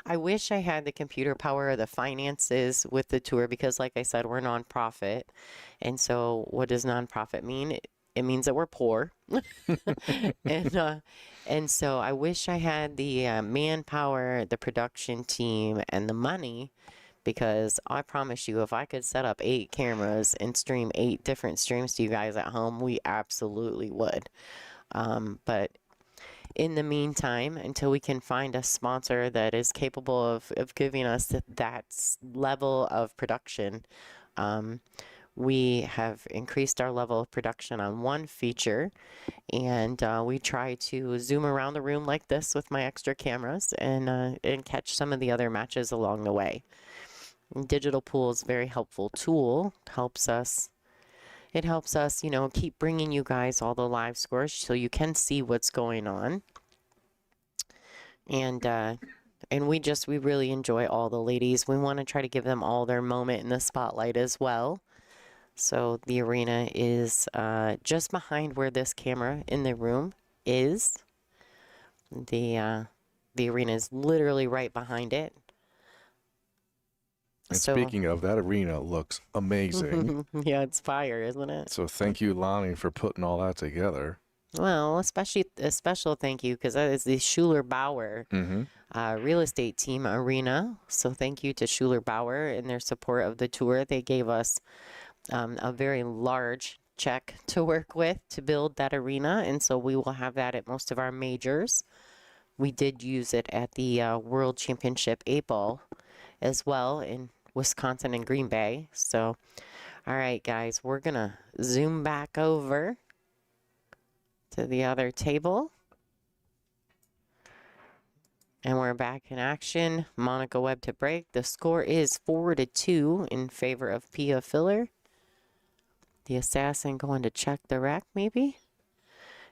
I had the computer power or the finances with the tour because like I said, we're nonprofit. And so what does nonprofit mean? It means that we're poor. And so I wish I had the manpower, the production team, and the money because I promise you, if I could set up 8 cameras and stream 8 different streams to you guys at home, we absolutely would. But in the meantime, until we can find a sponsor that is capable of giving us that level of production, we have increased our level of production on one feature, and we try to zoom around the room like this with my extra cameras and catch some of the other matches along the way. Digital Pool is a very helpful tool. It helps us, keep bringing you guys all the live scores so you can see what's going on. And we really enjoy all the ladies. We want to try to give them all their moment in the spotlight as well. So the arena is just behind where this camera in the room is. The arena is literally right behind it. And speaking of, that arena looks amazing. Yeah, it's fire, isn't it? So thank you, Lonnie, for putting all that together. Well, especially a special thank you because that is the Schuler Bauer Mm-hmm. real estate team arena. So thank you to Schuler Bauer and their support of the tour. They gave us a very large check to work with to build that arena, and so we will have that at most of our majors. We did use it at the World Championship 8 Ball as well in Wisconsin and Green Bay. So, all right, guys, we're gonna zoom back over to the other table. And we're back in action. Monica Webb to break. The score is 4-2 in favor of Pia Filler. The assassin going to check the rack, maybe?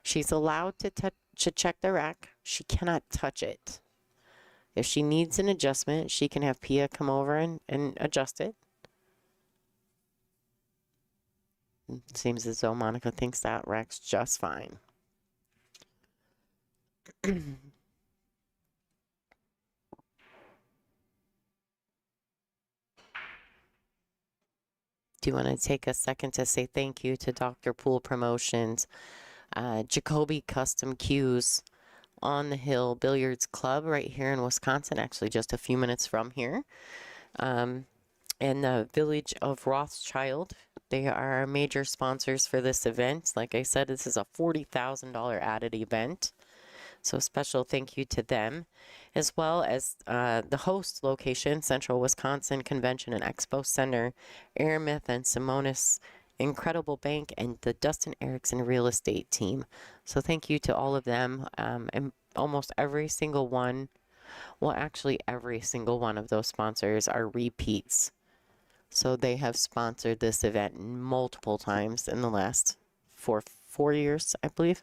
She's allowed to check the rack. She cannot touch it. If she needs an adjustment, she can have Pia come over and adjust it. It seems as though Monica thinks that rack's just fine. Do you want to take a second to say thank you to Dr. Pool Promotions, Jacoby Custom Cues, On the Hill Billiards Club right here in Wisconsin, actually just a few minutes from here, and the Village of Rothschild. They are our major sponsors for this event. Like I said, this is a $40,000 added event. So special thank you to them, as well as the host location, Central Wisconsin Convention and Expo Center, Aramith and Simonis Incredible Bank, and the Dustin Erickson Real Estate Team. So thank you to all of them. And almost every single one, well, actually every single one of those sponsors are repeats. So they have sponsored this event multiple times in the last four years, I believe.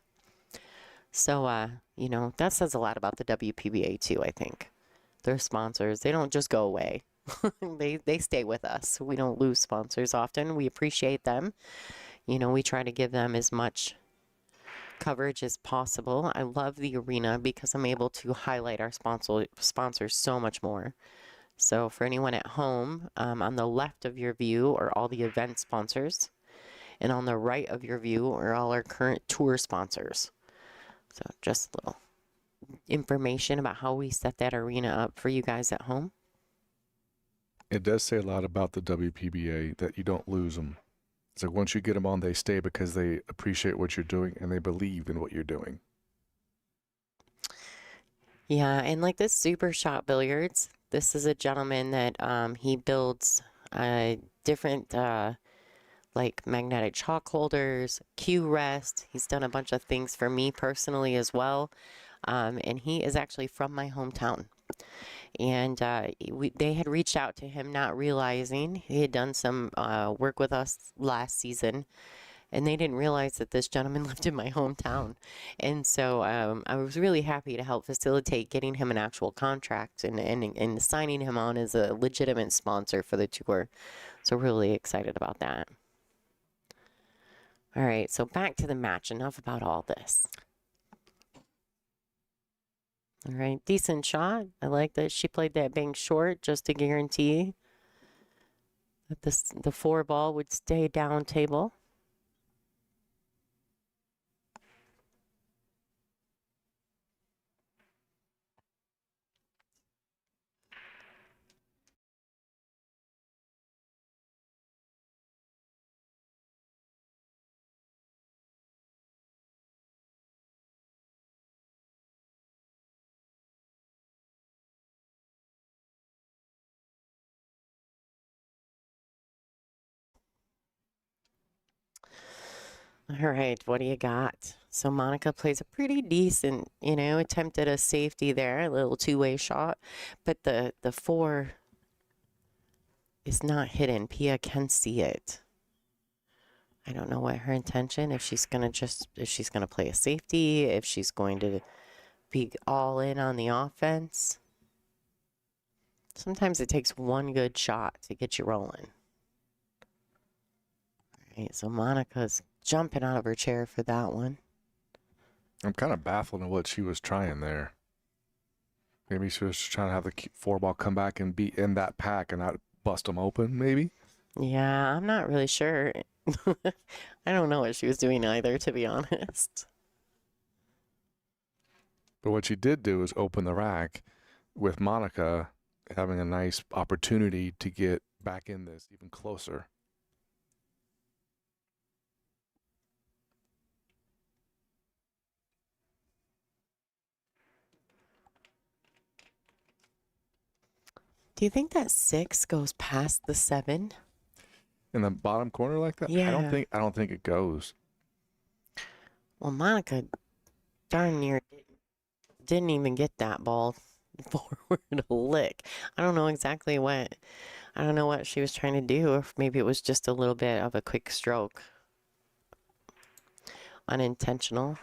So, you know, that says a lot about the WPBA too, I think. Their sponsors, they don't just go away. They stay with us. We don't lose sponsors often. We appreciate them. You know, we try to give them as much coverage as possible. I love the arena because I'm able to highlight our sponsors so much more. So for anyone at home, on the left of your view are all the event sponsors, and on the right of your view are all our current tour sponsors. So just a little information about how we set that arena up for you guys at home. It does say a lot about the WPBA that you don't lose them. It's like once you get them on, they stay because they appreciate what you're doing and they believe in what you're doing. Yeah, and like this Super Shot Billiards, this is a gentleman that he builds different like magnetic chalk holders, cue rest. He's done a bunch of things for me personally as well. And he is actually from my hometown. And they had reached out to him, not realizing he had done some work with us last season. And they didn't realize that this gentleman lived in my hometown. And so I was really happy to help facilitate getting him an actual contract and signing him on as a legitimate sponsor for the tour. So really excited about that. All right, so back to the match. Enough about all this. All right, decent shot. I like that she played that bank short just to guarantee that the 4 ball would stay down table. All right, what do you got? So Monica plays a pretty decent, you know, attempted a safety there, a little two-way shot, but the 4 is not hidden. Pia can see it. I don't know what her intention, if she's gonna play a safety, if she's going to be all in on the offense. Sometimes it takes one good shot to get you rolling. All right, so Monica's jumping out of her chair for that one. I'm kind of baffled at what she was trying there. Maybe she was trying to have the 4 ball come back and be in that pack and not bust them open, maybe? Yeah, I'm not really sure. I don't know what she was doing either, to be honest. But what she did do is open the rack with Monica having a nice opportunity to get back in this even closer. Do you think that 6 goes past the 7? In the bottom corner like that? Yeah. I don't think it goes. Well, Monica darn near didn't even get that ball forward a lick. I don't know exactly what. I don't know what she was trying to do, or maybe it was just a little bit of a quick stroke. Unintentional.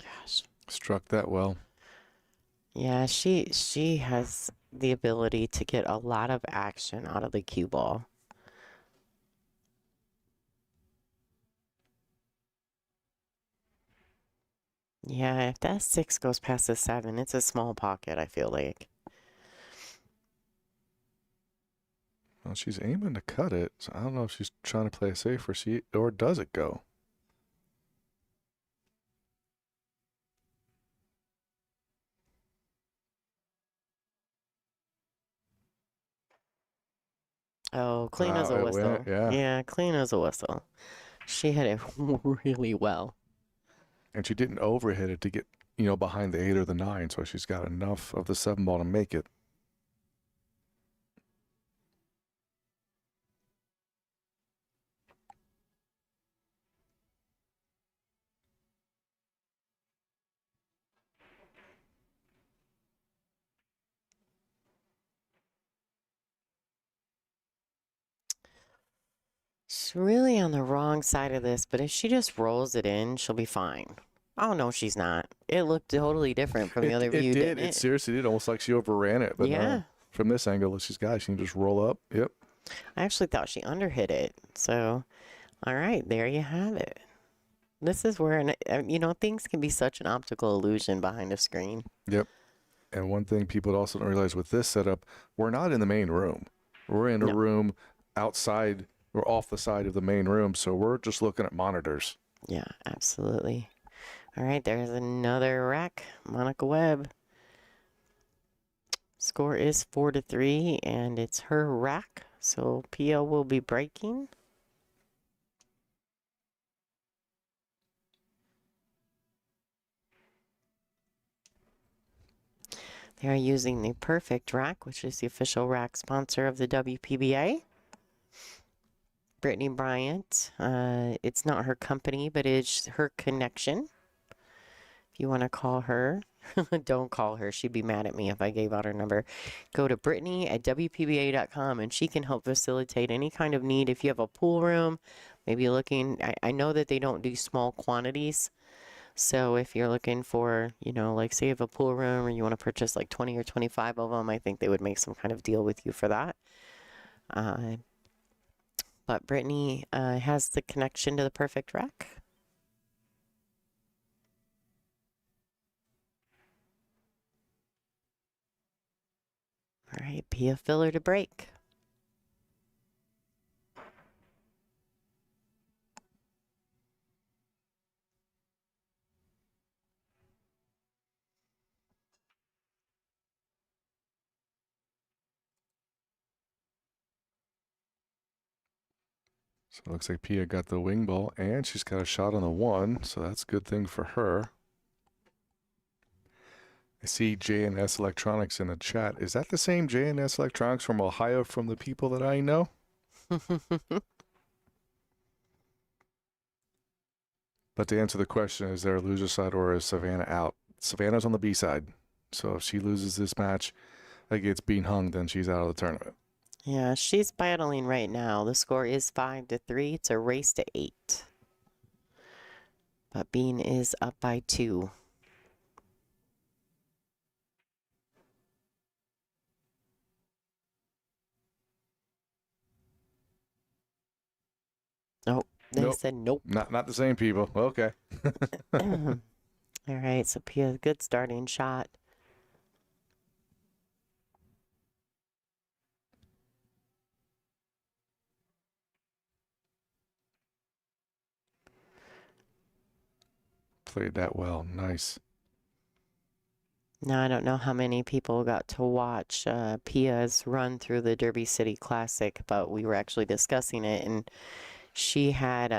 Gosh. Struck that well. Yeah, she has the ability to get a lot of action out of the cue ball. Yeah, if that 6 goes past the 7, it's a small pocket, I feel like. Well, she's aiming to cut it, so I don't know if she's trying to play it safe or does it go? Oh, clean as a It whistle. went, yeah. Yeah, clean as a whistle. She hit it really well. And she didn't overhit it to get, behind the 8 or the 9, so she's got enough of the 7 ball to make it. She's really on the wrong side of this, but if she just rolls it in, she'll be fine. Oh, no, she's not. It looked totally different from the other view, did. didn't it? It seriously did. Almost like she overran it. But Yeah. no, from this angle, she's got it. She can just roll up. Yep. I actually thought she underhit it. So, all right, there you have it. This is where, things can be such an optical illusion behind a screen. Yep. And one thing people also don't realize with this setup, we're not in the main room. We're in a room outside. We're off the side of the main room, so we're just looking at monitors. Yeah, absolutely. All right, there's another rack. Monica Webb. Score is 4-3, and it's her rack. So Pia will be breaking. They're using the Perfect rack, which is the official rack sponsor of the WPBA. Brittany Bryant. It's not her company, but it's her connection. If you want to call her, don't call her. She'd be mad at me if I gave out her number. Go to Brittany at WPBA.com, and she can help facilitate any kind of need. If you have a pool room, maybe looking, I know that they don't do small quantities. So if you're looking for, like say you have a pool room or you want to purchase like 20 or 25 of them, I think they would make some kind of deal with you for that. But Brittany has the connection to the Perfect rack. All right, Pia filler to break. So it looks like Pia got the wing ball, and she's got a shot on the 1, so that's a good thing for her. I see J&S Electronics in the chat. Is that the same J&S Electronics from Ohio from the people that I know? But to answer the question, is there a loser side or is Savannah out? Savannah's on the B side. So if she loses this match, like gets being hung, then she's out of the tournament. Yeah, she's battling right now. The score is 5-3. It's a race to 8. But Bean is up by 2. Oh, they said nope. Not the same people. Okay. All right, so Pia, good starting shot. Played that well. Nice. Now, I don't know how many people got to watch Pia's run through the Derby City Classic, but we were actually discussing it, and she had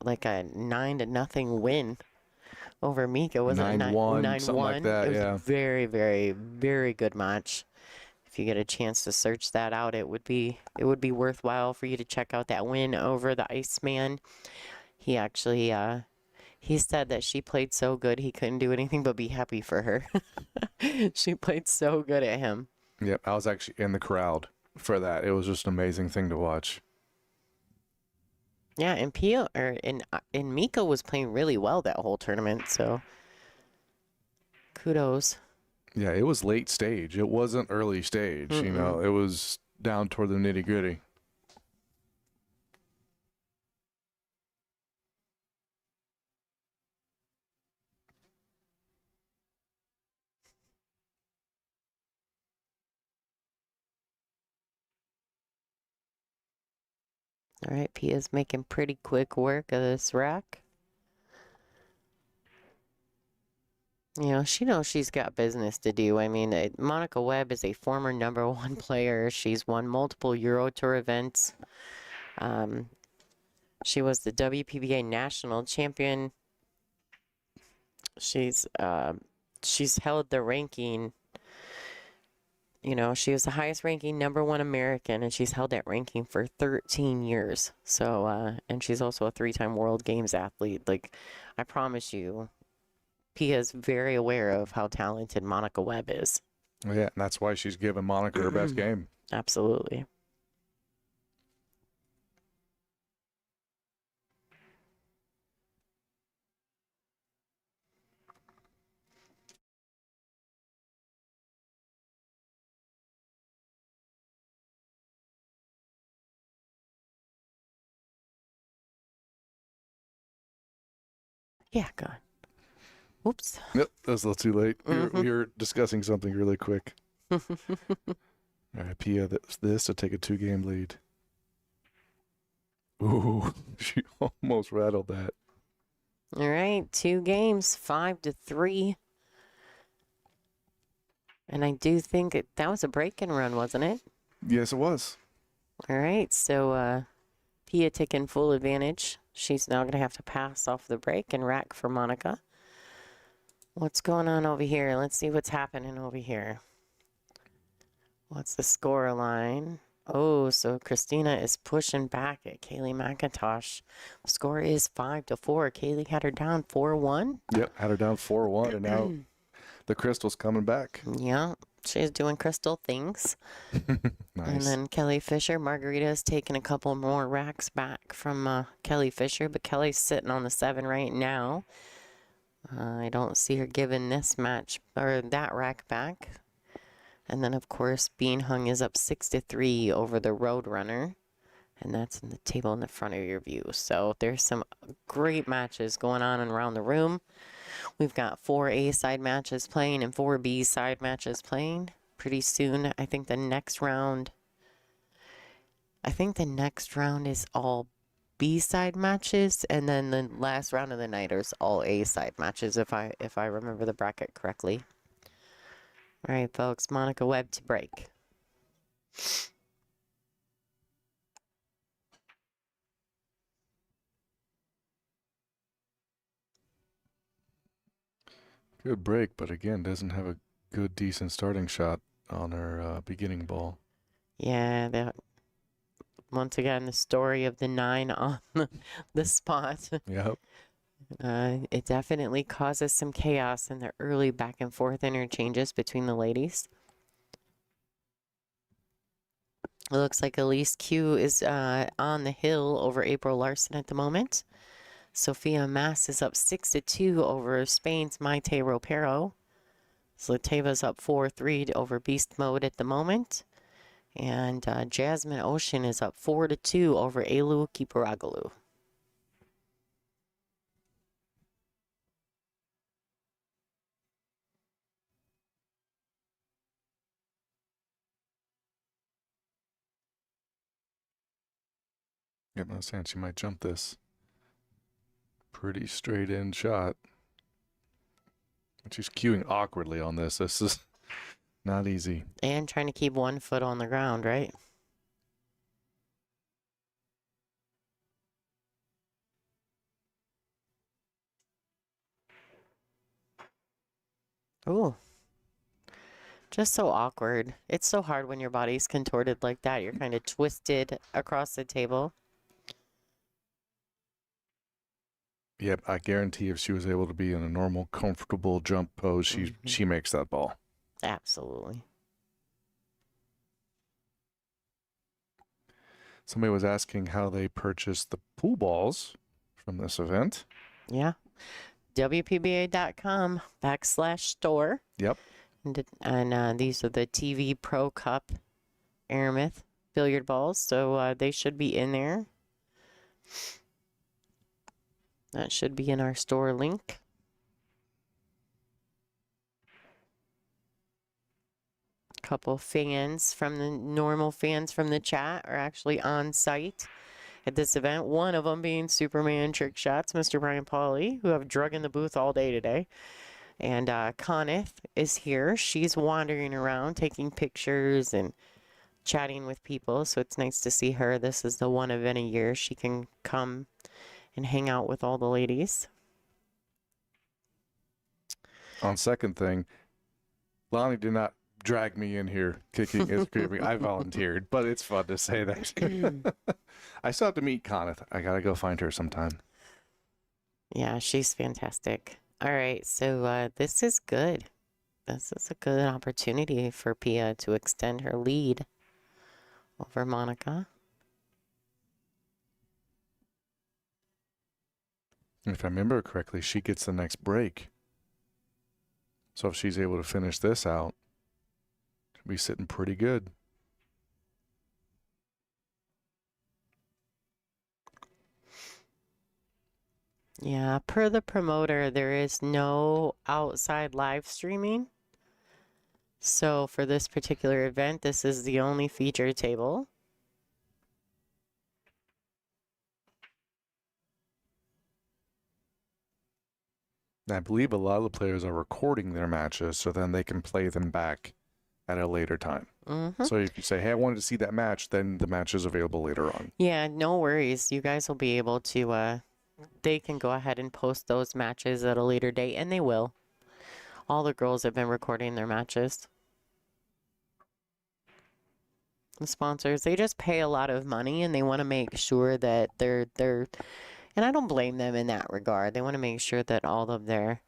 like a 9-0 win over Mika. Wasn't it 9-1, something like 9-1? that, It was yeah. a very, very, very good match. If you get a chance to search that out, it would be worthwhile for you to check out that win over the Iceman. He actually he said that she played so good he couldn't do anything but be happy for her. She played so good at him. Yep, I was actually in the crowd for that. It was just an amazing thing to watch. Yeah, and Pia and Mika was playing really well that whole tournament, so kudos. Yeah, it was late stage. It wasn't early stage, you know. Mm-mm. It was down toward the nitty-gritty. All right, Pia's making pretty quick work of this rack. You know, she knows she's got business to do. I mean, Monica Webb is a former #1 player. She's won multiple Euro Tour events. She was the WPBA national champion. She's held the ranking. You know, she was the highest ranking #1 American, and she's held that ranking for 13 years. So, and she's also a 3-time World Games athlete. Like, I promise you, Pia's very aware of how talented Monica Webb is. Yeah, and that's why she's giving Monica her best game. Absolutely. Yeah, God. Whoops. Yep, that was a little too late. Mhm. We were discussing something really quick. All right, Pia, this to take a 2-game lead. Ooh, she almost rattled that. All right, 2 games, 5-3. And I do think that was a break-in run, wasn't it? Yes, it was. All right, so Pia taking full advantage. She's now going to have to pass off the break and rack for Monica. What's going on over here? Let's see what's happening over here. What's the score line? Oh, so Christina is pushing back at Kaylee McIntosh. The score is 5-4. Kaylee had her down 4-1. Yep, had her down 4-1, and now the crystal's coming back. Yeah, she's doing crystal things. Nice. And then Kelly Fisher, Margarita's taking a couple more racks back from Kelly Fisher, but Kelly's sitting on the 7 right now. I don't see her giving this match or that rack back. And then, of course, Bean Hung is up 6-3 over the Roadrunner. And that's in the table in the front of your view. So there's some great matches going on around the room. We've got 4 A-side matches playing and 4 B-side matches playing. Pretty soon, I think the next round is all B-side matches, and then the last round of the night is all A-side matches, if I remember the bracket correctly. All right, folks, Monica Webb to break. Good break, but again, doesn't have a good, decent starting shot on her beginning ball. Yeah, once again, the story of the 9 on the spot. Yep. It definitely causes some chaos in the early back and forth interchanges between the ladies. It looks like Elise Q is on the hill over April Larson at the moment. Sophia Mass is up 6-2 over Spain's Maite Ropero. Zlateva's up 4-3 over Beast Mode at the moment. And Jasmine Ocean is up 4-2 over Elu Kiparagalu. Yep, no sense. She might jump this. Pretty straight in shot. She's queuing awkwardly on this. This is not easy. And trying to keep one foot on the ground, right? Ooh. Just so awkward. It's so hard when your body's contorted like that. You're kind of twisted across the table. Yep, I guarantee if she was able to be in a normal, comfortable jump pose, she makes that ball. Absolutely. Somebody was asking how they purchased the pool balls from this event. Yeah. WPBA.com/store. Yep. And these are the TV Pro Cup Eleventh billiard balls. So they should be in there. That should be in our store link. Couple fans from the normal fans from the chat are actually on site at this event. One of them being Superman Trick Shots, Mr. Brian Pauly, who have drug in the booth all day today. And Coneth is here. She's wandering around taking pictures and chatting with people. So it's nice to see her. This is the one event a year she can come and hang out with all the ladies. On second thing, Lonnie did not drag me in here kicking and screaming. I volunteered, but it's fun to say that. I still have to meet Coneth. I gotta go find her sometime. Yeah, she's fantastic. All right, so this is good. This is a good opportunity for Pia to extend her lead over Monica. If I remember correctly, she gets the next break. So if she's able to finish this out, she'll be sitting pretty good. Yeah, per the promoter, there is no outside live streaming. So for this particular event, this is the only feature table. I believe a lot of the players are recording their matches so then they can play them back at a later time. So if you say, hey, I wanted to see that match, then the match is available later on. Yeah, no worries. You guys will be able to, they can go ahead and post those matches at a later date, and they will. All the girls have been recording their matches. The sponsors, they just pay a lot of money, and they want to make sure that they're and I don't blame them in that regard. They want to make sure that all of their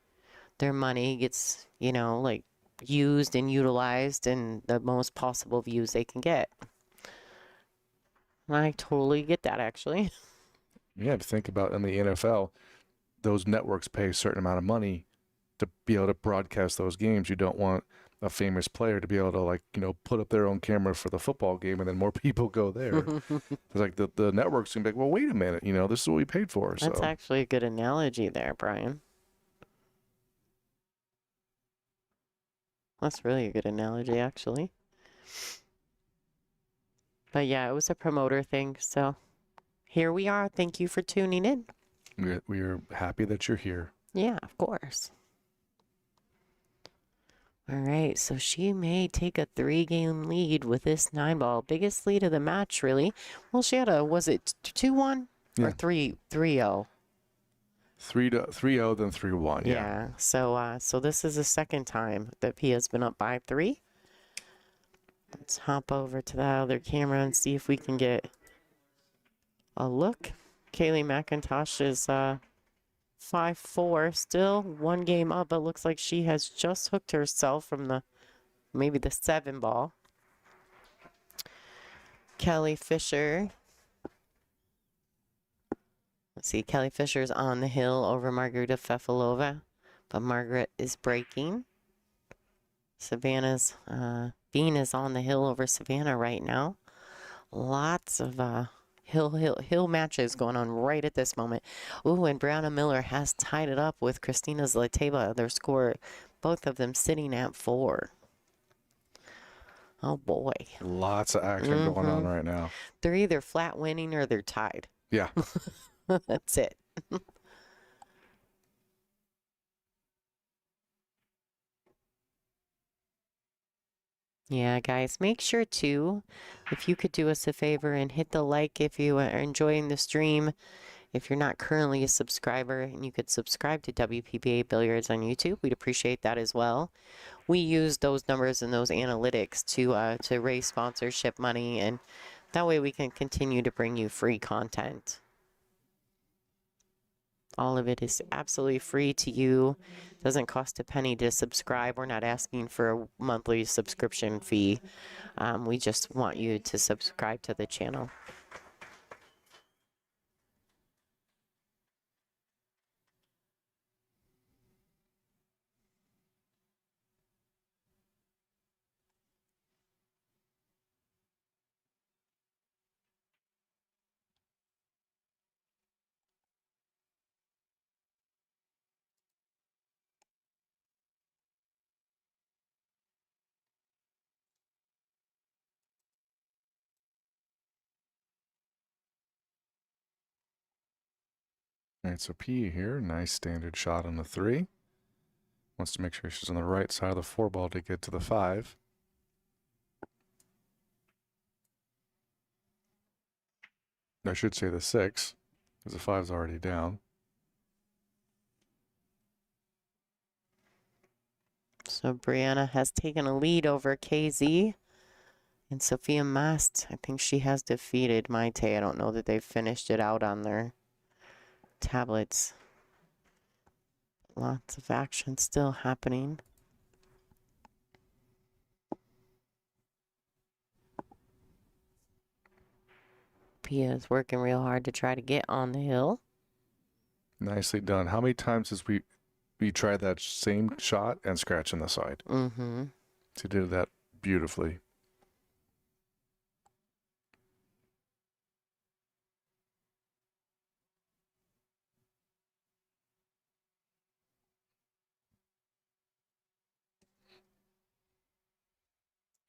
money gets, you know, like used and utilized in the most possible views they can get. I totally get that, actually. Yeah, to think about in the NFL, those networks pay a certain amount of money to be able to broadcast those games. You don't want a famous player to be able to, like, you know, put up their own camera for the football game and then more people go there. It's like the networks can be like, well, wait a minute, you know, this is what we paid for. That's so actually a good analogy there, Brian. That's really a good analogy, actually. But yeah, it was a promoter thing, so here we are. Thank you for tuning in. we are happy that you're here. Yeah, of course. All right, so she may take a 3-game lead with this 9-ball. Biggest lead of the match, really. Well, she had a, was it 2-1 or 3-0? 3-0, then 3-1. Yeah. So this is the second time that Pia's been up by 3. Let's hop over to the other camera and see if we can get a look. Kaylee McIntosh is 5-4, still 1 game up. It looks like she has just hooked herself from maybe the 7-ball. Kelly Fisher. Let's see, Kelly Fisher's on the hill over Margarita Fefilova, but Margaret is breaking. Savannah's, Bean is on the hill over Savannah right now. Lots of hill matches going on right at this moment. Ooh, and Brianna Miller has tied it up with Christina Zlateva. Their score, both of them sitting at 4. Oh boy. Lots of action going on right now. They're either flat winning or they're tied. Yeah. That's it. Yeah, guys, make sure to, if you could do us a favor and hit the like if you are enjoying the stream. If you're not currently a subscriber, and you could subscribe to WPBA Billiards on YouTube, we'd appreciate that as well. We use those numbers and those analytics to raise sponsorship money, and that way we can continue to bring you free content. All of it is absolutely free to you. Doesn't cost a penny to subscribe. We're not asking for a monthly subscription fee. We just want you to subscribe to the channel. All right, so P here, nice standard shot on the 3. Wants to make sure she's on the right side of the 4 ball to get to the 5. I should say the 6, because the 5's already down. So Brianna has taken a lead over KZ. And Sophia Mast, I think she has defeated Maite. I don't know that they've finished it out on their tablets. Lots of action still happening. Pia is working real hard to try to get on the hill. Nicely done. How many times has we tried that same shot and scratch on the side? Mm-hmm. She did that beautifully.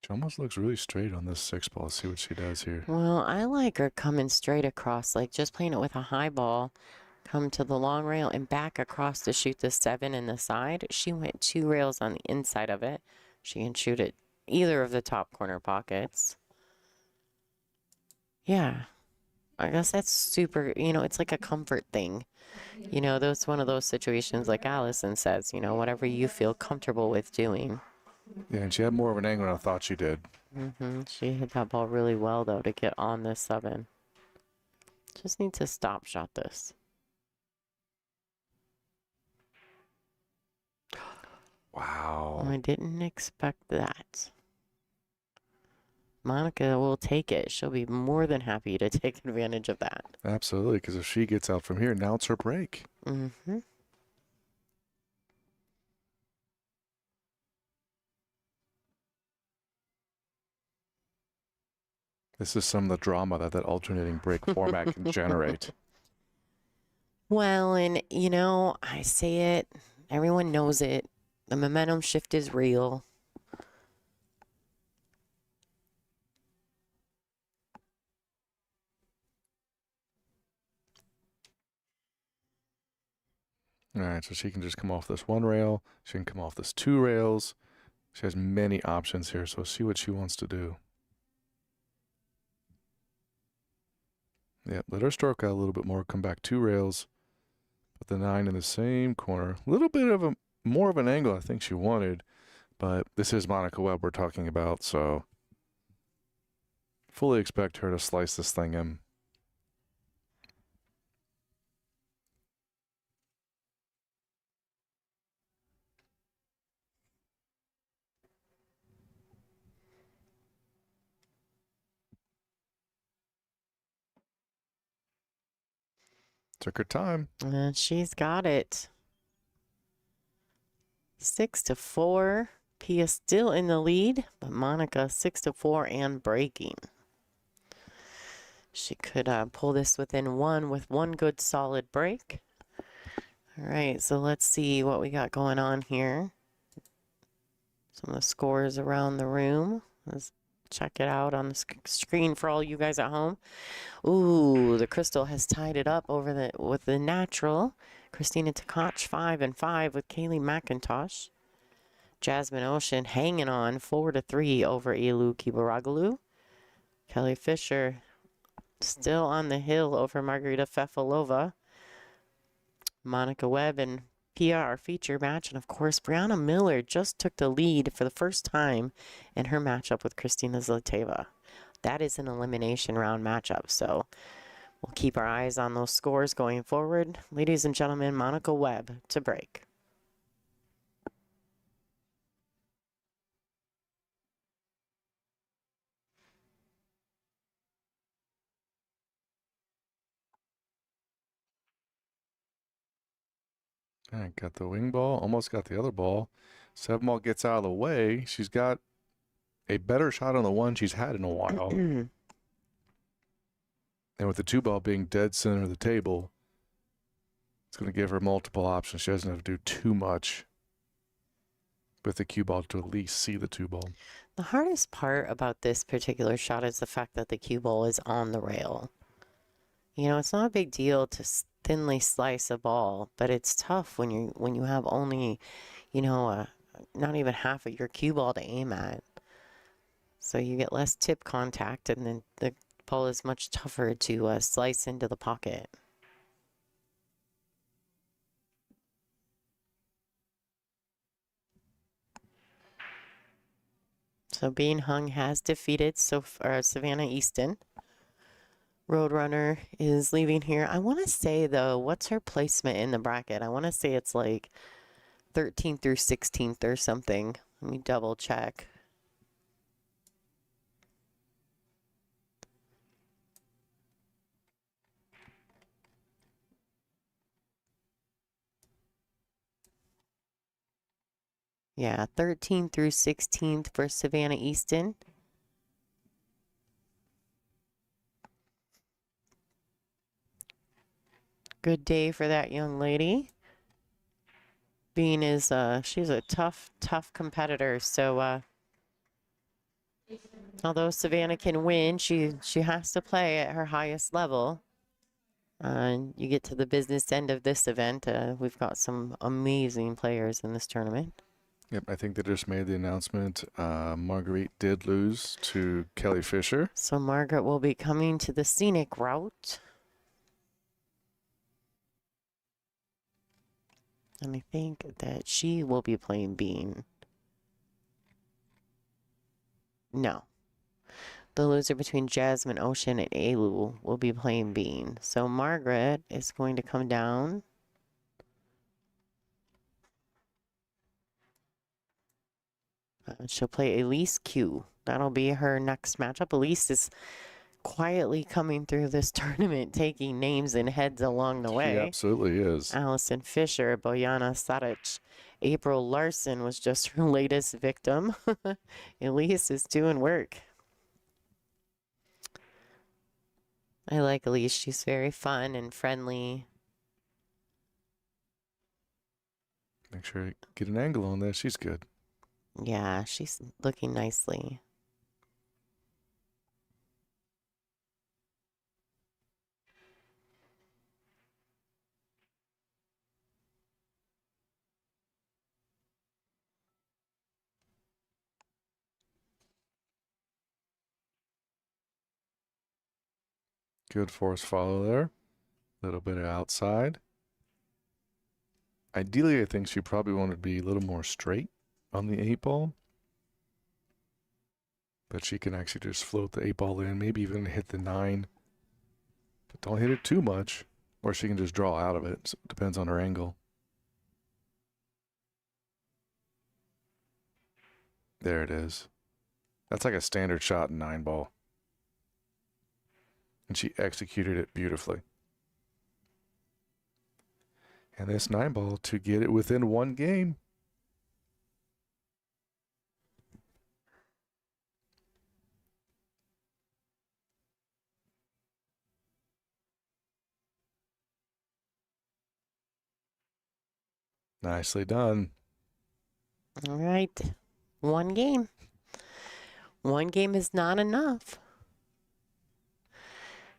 She almost looks really straight on this 6 ball. Let's see what she does here. Well, I like her coming straight across, like just playing it with a high ball. Come to the long rail and back across to shoot the 7 in the side. She went 2 rails on the inside of it. She can shoot it either of the top corner pockets. Yeah. I guess that's super, it's like a comfort thing. That's one of those situations like Allison says, whatever you feel comfortable with doing. Yeah, and she had more of an angle than I thought she did. She hit that ball really well, though, to get on this 7. Just need to stop shot this. Wow. I didn't expect that. Monica will take it. She'll be more than happy to take advantage of that. Absolutely, because if she gets out from here, now it's her break. This is some of the drama that alternating break format can generate. Well, and I say it, everyone knows it. The momentum shift is real. All right, so she can just come off this 1 rail. She can come off this 2 rails. She has many options here, so see what she wants to do. Yeah, let her stroke out a little bit more, come back 2 rails. Put the 9 in the same corner. A little bit of more of an angle I think she wanted, but this is Monica Webb we're talking about, so fully expect her to slice this thing in. Took her time. And she's got it. 6-4. Pia still in the lead, but Monica 6-4 and breaking. She could pull this within 1 with 1 good solid break. All right, so let's see what we got going on here. Some of the scores around the room. Let's check it out on the screen for all you guys at home. Ooh, the Crystal has tied it up with the natural. Christina Tkach 5-5 with Kaylee McIntosh. Jasmine Ocean hanging on 4-3 over Elu-Kibaragalu. Kelly Fisher still on the hill over Margarita Fefalova. Monica Webb and Pia, our feature match. And of course, Brianna Miller just took the lead for the first time in her matchup with Kristina Zlateva. That is an elimination round matchup, so we'll keep our eyes on those scores going forward. Ladies and gentlemen, Monica Webb to break. All right, got the wing ball, almost got the other ball. 7 ball gets out of the way. She's got a better shot on the one she's had in a while. And with the 2 ball being dead center of the table, it's going to give her multiple options. She doesn't have to do too much with the cue ball to at least see the 2 ball. The hardest part about this particular shot is the fact that the cue ball is on the rail. You know, it's not a big deal to thinly slice a ball, but it's tough when you have only, you know, not even half of your cue ball to aim at. So you get less tip contact, and then the ball is much tougher to slice into the pocket. So Bean Hung has defeated Savannah Easton. Roadrunner is leaving here. I want to say, though, what's her placement in the bracket? I want to say it's like 13th through 16th or something. Let me double check. Yeah, 13th through 16th for Savannah Easton. Good day for that young lady. Bean is, she's a tough competitor. So, although Savannah can win, she has to play at her highest level. And you get to the business end of this event. We've got some amazing players in this tournament. Yep, I think they just made the announcement. Marguerite did lose to Kelly Fisher. So Margaret will be coming to the scenic route. And I think that she will be playing Bean. No. The loser between Jasmine Ocean and Elu will be playing Bean. So Margaret is going to come down. She'll play Elise Q. That'll be her next matchup. Elise is quietly coming through this tournament, taking names and heads along the way. She absolutely is. Allison Fisher, Bojana Saric. April Larson was just her latest victim. Elise is doing work. I like Elise. She's very fun and friendly. Make sure you get an angle on this. She's good. Yeah, she's looking nicely. Good force follow there. A little bit of outside. Ideally, I think she probably wanted to be a little more straight on the 8 ball. But she can actually just float the 8 ball in, maybe even hit the 9. But don't hit it too much, or she can just draw out of it. So it depends on her angle. There it is. That's like a standard shot in 9 ball. And she executed it beautifully. And this 9 ball to get it within 1 game. Nicely done. All right. 1 game. 1 game is not enough.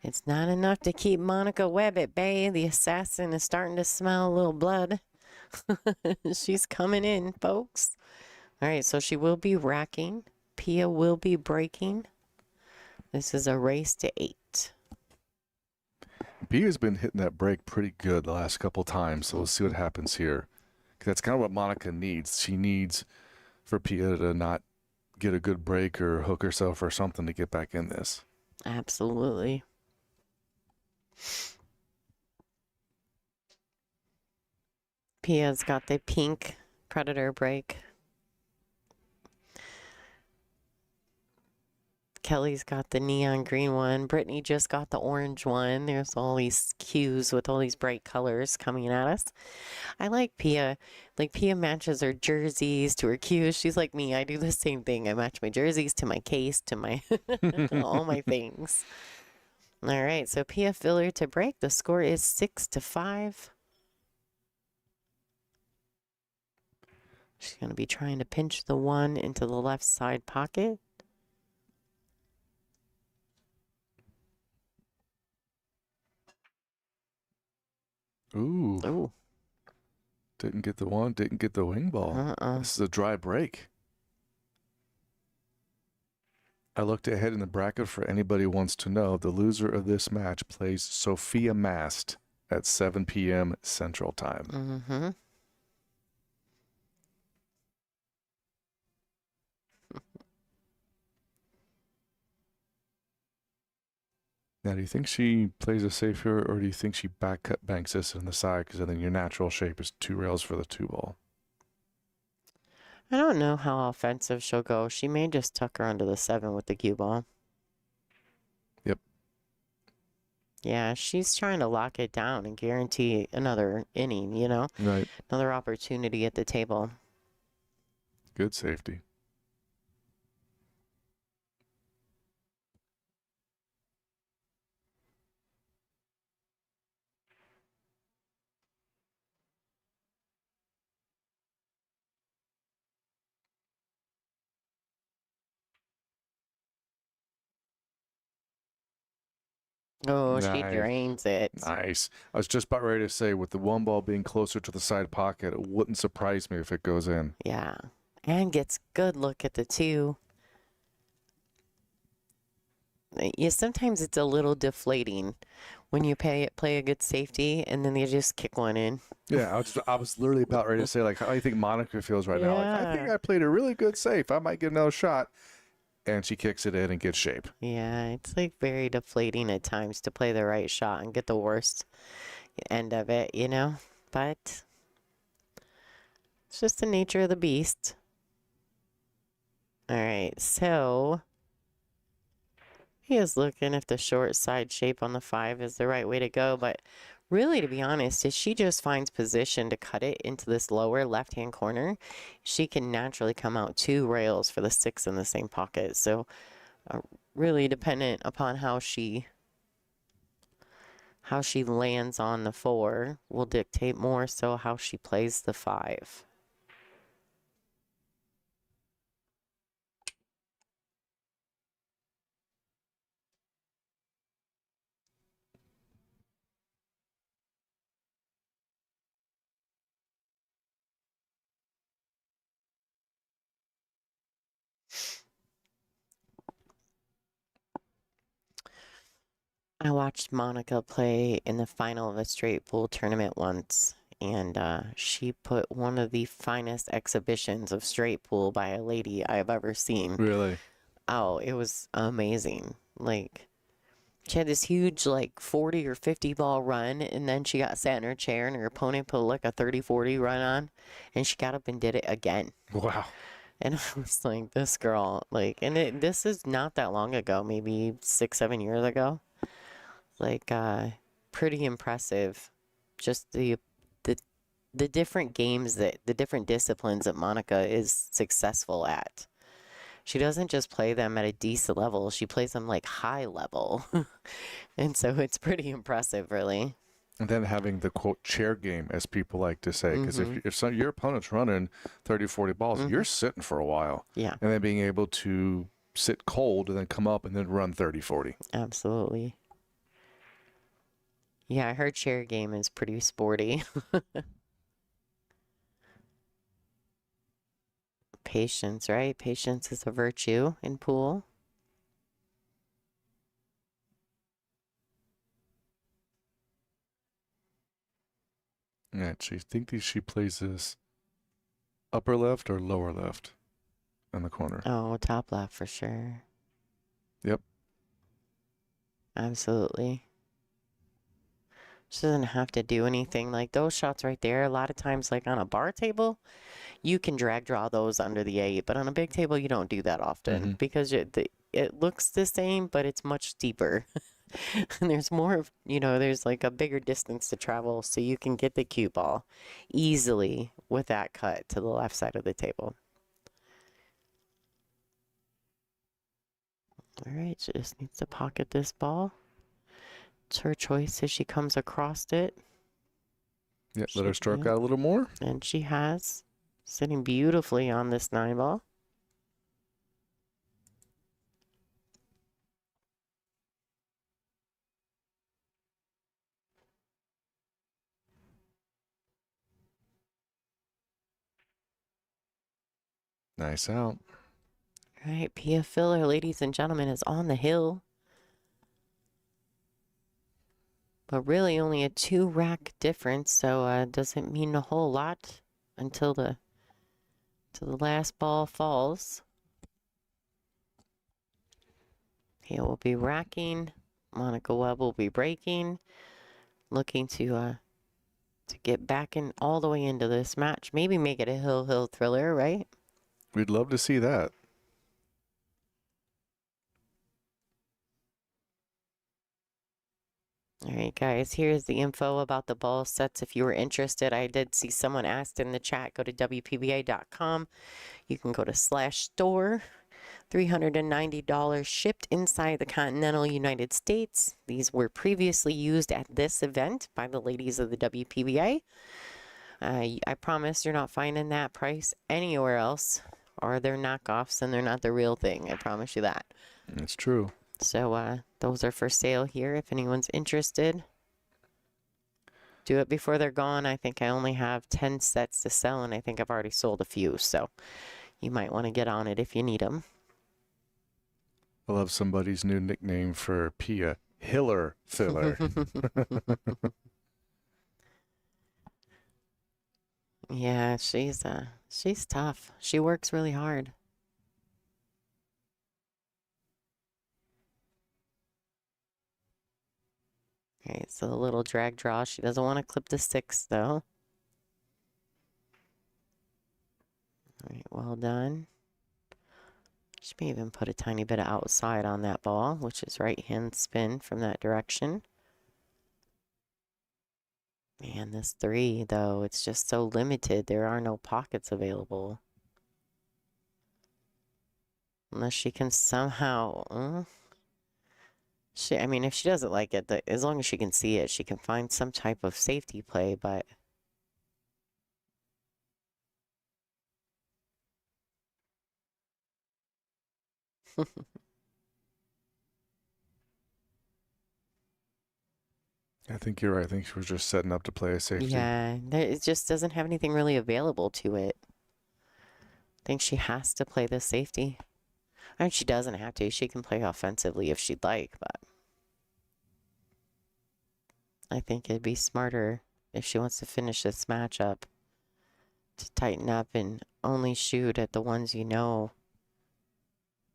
It's not enough to keep Monica Webb at bay. The assassin is starting to smell a little blood. She's coming in, folks. All right, so she will be racking. Pia will be breaking. This is a race to 8. Pia's been hitting that break pretty good the last couple times, so we'll see what happens here. 'Cause that's kind of what Monica needs. She needs for Pia to not get a good break or hook herself or something to get back in this. Absolutely. Pia's got the pink predator break. Kelly's got the neon green one. Brittany just got the orange one. There's all these cues with all these bright colors coming at us. I like Pia. Like, Pia matches her jerseys to her cues. She's like me. I do the same thing. I match my jerseys to my case, to my all my things. All right, so Pia filler to break. The score is 6-5. She's going to be trying to pinch the 1 into the left side pocket. Ooh. Ooh. Didn't get the 1, didn't get the wing ball. This is a dry break. I looked ahead in the bracket for anybody who wants to know. The loser of this match plays Sophia Mast at 7 p.m. Central Time. Mm-hmm. Now, do you think she plays it safe here, or do you think she back-cut banks this in the side? Because I think your natural shape is 2 rails for the 2 ball. I don't know how offensive she'll go. She may just tuck her under the 7 with the cue ball. Yep. Yeah, she's trying to lock it down and guarantee another inning, you know? Right. Another opportunity at the table. Good safety. Oh, she Nice. drains it. Nice. I was just about ready to say, with the 1 ball being closer to the side pocket, it wouldn't surprise me if it goes in. Yeah. And gets good look at the 2. Yeah, sometimes it's a little deflating when you play a good safety and then you just kick one in. Yeah, I was literally about ready to say, like, how do you think Monica feels right now? Like, I think I played a really good safe. I might get another shot. And she kicks it in and gets shape. Yeah, it's like very deflating at times to play the right shot and get the worst end of it, you know? But it's just the nature of the beast. All right, so he is looking if the short side shape on the 5 is the right way to go. But really, to be honest, if she just finds position to cut it into this lower left-hand corner, she can naturally come out 2 rails for the 6 in the same pocket. So really dependent upon how she lands on the 4 will dictate more so how she plays the 5. I watched Monica play in the final of a straight pool tournament once, and she put one of the finest exhibitions of straight pool by a lady I've ever seen. Really? Oh, it was amazing. Like, she had this huge, like, 40 or 50 ball run, and then she got sat in her chair, and her opponent put, like, a 30-40 run on, and she got up and did it again. Wow. And I was like, this girl, like, and this is not that long ago, maybe 6-7 years ago. Like, pretty impressive. Just the different games the different disciplines that Monica is successful at. She doesn't just play them at a decent level. She plays them like high level. And so it's pretty impressive, really. And then having the quote chair game, as people like to say, because if your opponent's running 30, 40 balls, you're sitting for a while. Yeah. And then being able to sit cold and then come up and then run 30, 40. Absolutely. Yeah, her chair game is pretty sporty. Patience, right? Patience is a virtue in pool. Yeah, she plays this upper left or lower left in the corner. Oh, top left for sure. Yep. Absolutely. She doesn't have to do anything. Like those shots right there, a lot of times, like on a bar table, you can drag draw those under the 8, but on a big table, you don't do that often because it looks the same, but it's much deeper. And there's more of, there's like a bigger distance to travel, so you can get the cue ball easily with that cut to the left side of the table. All right, she just needs to pocket this ball. It's her choice as she comes across it. Yeah, let her stroke out a little more. And she has, sitting beautifully on this 9 ball. Nice out. All right, Pia Filler, ladies and gentlemen, is on the hill. But really only a 2-rack difference, so doesn't mean a whole lot until the last ball falls. He will be racking. Monica Webb will be breaking, looking to get back in all the way into this match. Maybe make it a hill thriller, right? We'd love to see that. All right, guys, here's the info about the ball sets. If you were interested, I did see someone asked in the chat, go to WPBA.com. You can go to /store. $390 shipped inside the continental United States. These were previously used at this event by the ladies of the WPBA. I promise you're not finding that price anywhere else, or they're knockoffs and they're not the real thing. I promise you that. It's true. So those are for sale here if anyone's interested. Do it before they're gone. I think I only have 10 sets to sell, and I think I've already sold a few, so you might want to get on it if you need them. I love somebody's new nickname for Pia, Hiller Filler. Yeah, she's tough. She works really hard. Okay, so the little drag draw. She doesn't want to clip the 6 though. All right, well done. She may even put a tiny bit of outside on that ball, which is right hand spin from that direction. Man, this 3 though, it's just so limited. There are no pockets available. Unless she can somehow... I mean, if she doesn't like it, as long as she can see it, she can find some type of safety play, but... I think you're right. I think she was just setting up to play a safety. Yeah, it just doesn't have anything really available to it. I think she has to play the safety. I mean, she doesn't have to. She can play offensively if she'd like, but I think it'd be smarter if she wants to finish this matchup to tighten up and only shoot at the ones you know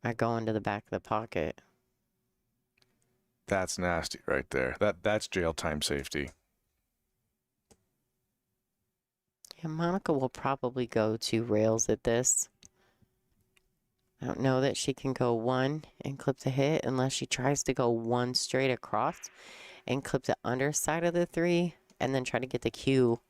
are going to the back of the pocket. That's nasty right there. That's jail time safety. Yeah, Monica will probably go 2 rails at this. I don't know that she can go 1 and clip the hit unless she tries to go 1 straight across and clip the underside of the 3 and then try to get the cue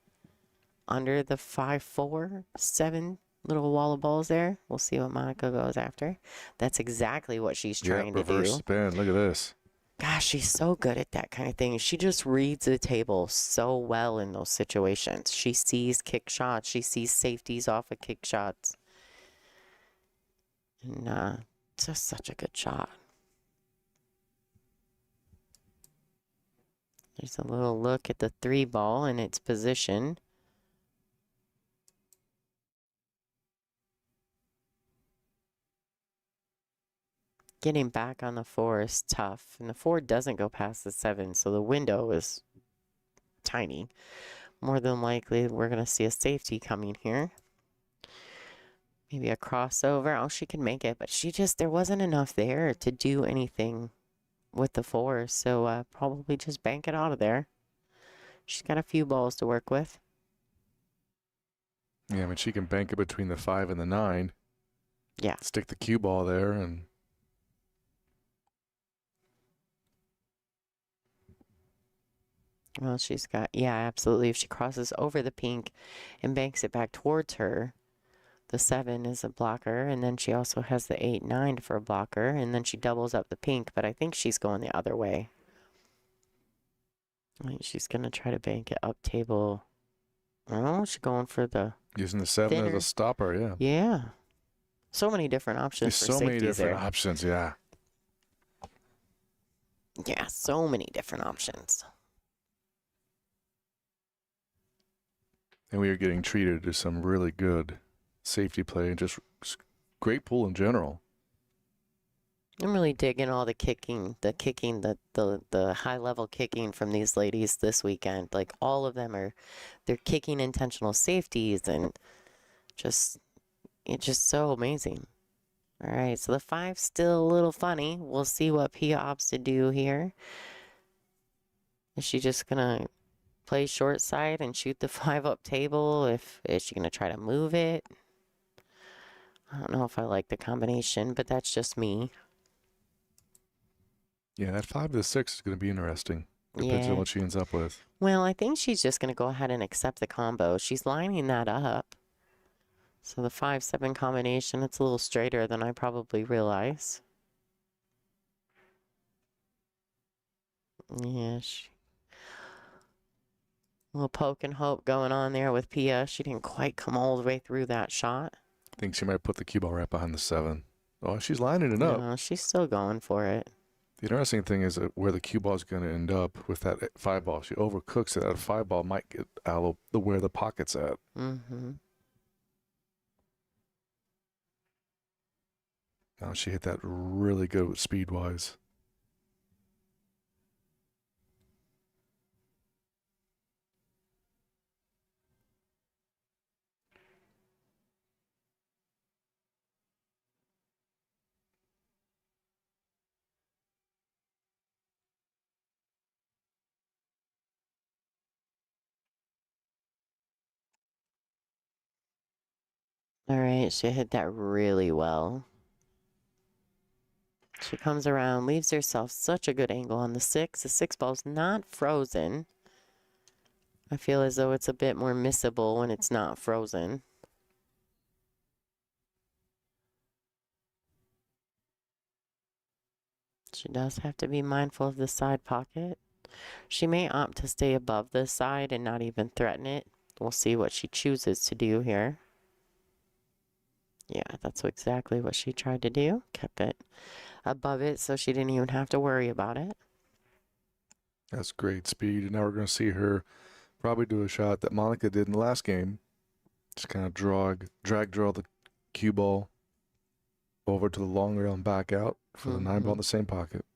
under the 5, 4, 7 little wall of balls there. We'll see what Monica goes after. That's exactly what she's trying to do. Reverse spin. Look at this. Gosh, she's so good at that kind of thing. She just reads the table so well in those situations. She sees kick shots. She sees safeties off of kick shots. And it's just such a good shot. There's a little look at the 3 ball and its position. Getting back on the 4 is tough, and the 4 doesn't go past the 7, so the window is tiny. More than likely, we're going to see a safety coming here. Maybe a crossover. Oh, she can make it, but there wasn't enough there to do anything with the 4, so probably just bank it out of there. She's got a few balls to work with. Yeah, I mean, she can bank it between the 5 and the 9. Yeah. Stick the cue ball there and... Well, she's got, yeah, absolutely. If she crosses over the pink and banks it back towards her, the 7 is a blocker, and then she also has the 8, 9 for a blocker, and then she doubles up the pink, but I think she's going the other way. I think she's going to try to bank it up table. Oh, she's going for the Using the 7 thinner. as a stopper, yeah. Yeah. So many different options There's for so many safeties different there. options, yeah. Yeah, so many different options. And we are getting treated to some really good safety play and just great pool in general. I'm really digging all the high level kicking from these ladies this weekend. Like all of them they're kicking intentional safeties and it's just so amazing. All right, so the 5's still a little funny. We'll see what Pia opts to do here. Is she just gonna play short side and shoot the 5 up table? Is she gonna try to move it? I don't know if I like the combination, but that's just me. Yeah, that 5 to 6 is going to be interesting. Depends on what she ends up with. Well, I think she's just going to go ahead and accept the combo. She's lining that up. So the 5-7 combination, it's a little straighter than I probably realize. Yeah, a little poke and hope going on there with Pia. She didn't quite come all the way through that shot. I think she might put the cue ball right behind the 7. Oh, she's lining it up. No, she's still going for it. The interesting thing is that where the cue ball is going to end up with that 5 ball. If she overcooks it, that 5 ball might get out of where the pocket's at. Mm-hmm. Now she hit that really good speed-wise. All right, she hit that really well. She comes around, leaves herself such a good angle on the 6. The 6 ball's not frozen. I feel as though it's a bit more missable when it's not frozen. She does have to be mindful of the side pocket. She may opt to stay above this side and not even threaten it. We'll see what she chooses to do here. Yeah, that's exactly what she tried to do. Kept it above it so she didn't even have to worry about it. That's great speed. And now we're going to see her probably do a shot that Monica did in the last game. Just kind of drag draw the cue ball over to the long rail and back out for the 9 ball in the same pocket.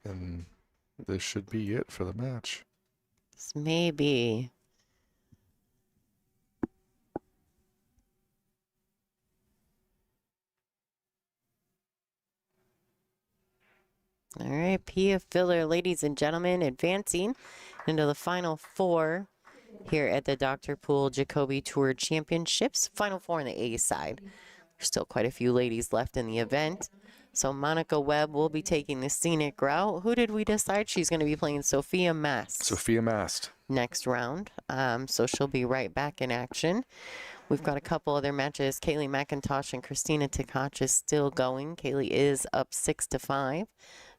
And this should be it for the match. This may be. All right, Pia Filler, ladies and gentlemen, advancing into the final 4 here at the Dr. Poole Jacoby Tour Championships. Final 4 on the A side. There's still quite a few ladies left in the event. So Monica Webb will be taking the scenic route. Who did we decide? She's going to be playing Sophia Mast. Sophia Mast. Next round. So she'll be right back in action. We've got a couple other matches. Kaylee McIntosh and Christina Tkach is still going. Kaylee is up 6-5.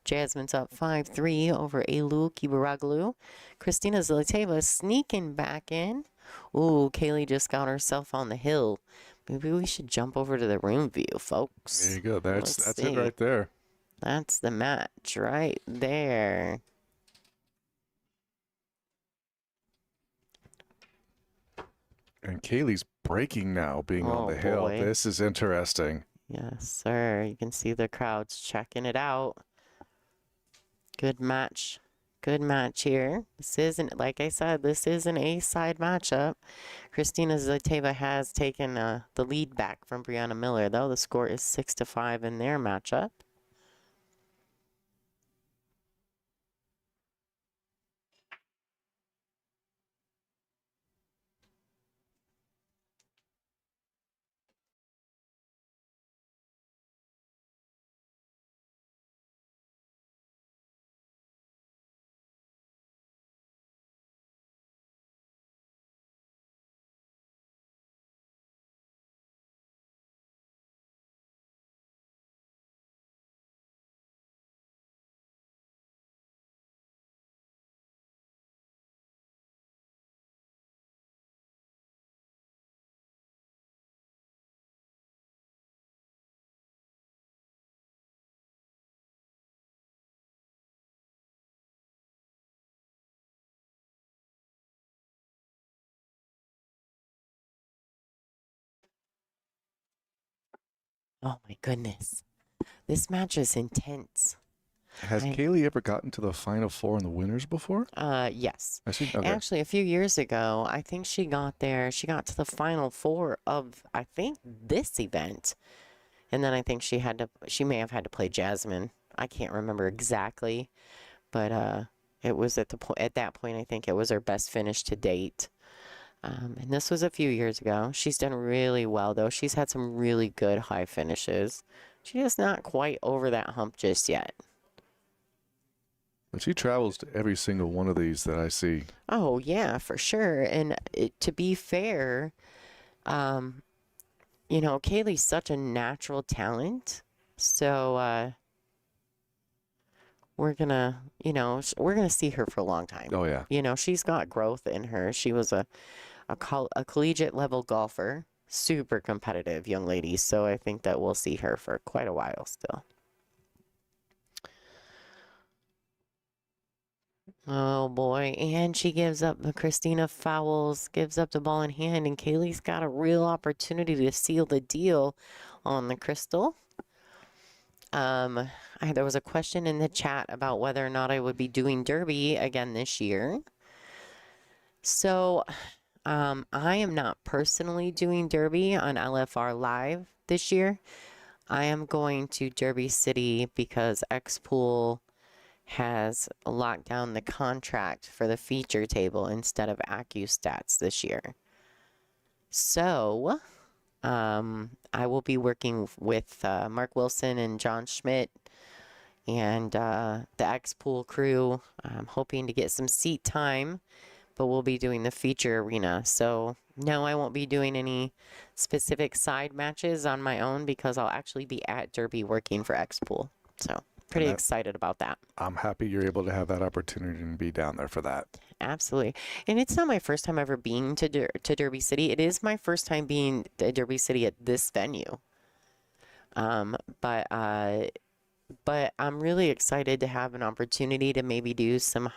Jasmine's up 5-3 over Elu Kibaraglu. Christina Zlateva sneaking back in Ooh, Kaylee just got herself on the hill. Maybe we should jump over to the room view, There folks. you go. Let's That's it see. right there. That's the match right there. And Kaylee's breaking now, being on Oh the hill. boy. This is interesting. Yes, sir. You can see the crowds checking it out. Good match. Good match here. This isn't, like I said, this is an A-side matchup. Christina Zayteva has taken the lead back from Brianna Miller, though. The score is 6-5 in their matchup. Oh my goodness. This match is intense. Has Kaylee ever gotten to the Final Four in the winners before? Yes. I see. Okay. Actually, a few years ago, I think she got there. She got to the final four of, I think, this event. And then I think she may have had to play Jasmine. I can't remember exactly, but it was at that point, I think it was her best finish to date. And this was a few years ago. She's done really well, though. She's had some really good high finishes. She's just not quite over that hump just yet. But she travels to every single one of these that I see. Oh, yeah, for sure. And to be fair, you know, Kaylee's such a natural talent. So we're gonna, you know, we're gonna see her for a long time. Oh, yeah. You know, she's got growth in her. She was a collegiate level golfer, super competitive young lady. So I think that we'll see her for quite a while still. Oh boy, and she gives up. Christina fouls, gives up the ball in hand, and Kaylee's got a real opportunity to seal the deal on the crystal. There was a question in the chat about whether or not I would be doing Derby again this year. So, I am not personally doing Derby on LFR Live this year. I am going to Derby City because Expo has locked down the contract for the feature table instead of AccuStats this year. So, I will be working with Mark Wilson and John Schmidt and the X-Pool crew. I'm hoping to get some seat time, but we'll be doing the feature arena. So, no, I won't be doing any specific side matches on my own because I'll actually be at Derby working for X-Pool. So, pretty excited about that. I'm happy you're able to have that opportunity and be down there for that. Absolutely. And it's not my first time ever being to Derby City. It is my first time being at Derby City at this venue. But I'm really excited to have an opportunity to maybe do some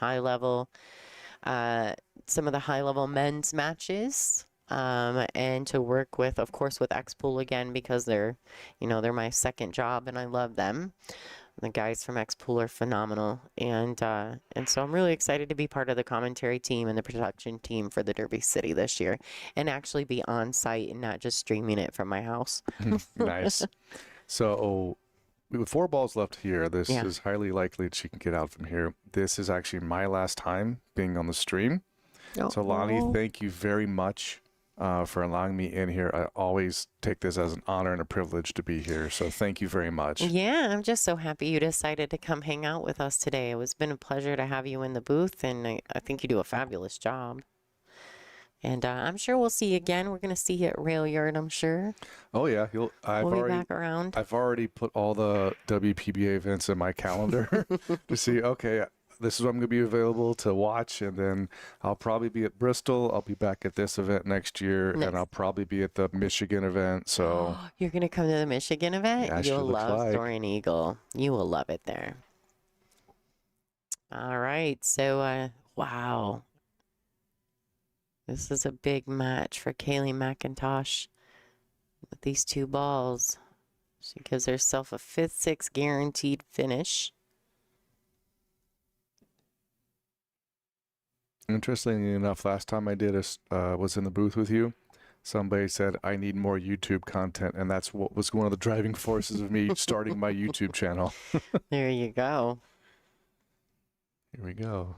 some of the high level men's matches. And to work with, of course, with X-Pool again because they're my second job and I love them. The guys from X-Pool are phenomenal, and so I'm really excited to be part of the commentary team and the production team for the Derby City this year, and actually be on site and not just streaming it from my house. Nice. So, with 4 balls left here, this Yeah. is highly likely that she can get out from here. This is actually my last time being on the stream. So, Lonnie, Oh. thank you very much for allowing me in here. I always take this as an honor and a privilege to be here. So thank you very much. Yeah, I'm just so happy you decided to come hang out with us today. It's been a pleasure to have you in the booth, and I think you do a fabulous job. And I'm sure we'll see you again. We're going to see you at Rail Yard, I'm sure. Oh, yeah. We'll be back around. I've already put all the WPBA events in my calendar to see, okay, this is what I'm going to be available to watch, and then I'll probably be at Bristol. I'll be back at this event next year, and I'll probably be at the Michigan event. So You're going to come to the Michigan event? yeah, You'll sure looks love like. Soaring Eagle. You will love it there. All right. So, wow. This is a big match for Kaylee McIntosh with these two balls. She gives herself a 5th-6 guaranteed finish. Interestingly enough, last time I did was in the booth with you. Somebody said I need more YouTube content, and that's what was one of the driving forces of me starting my YouTube channel. There you go. Here we go.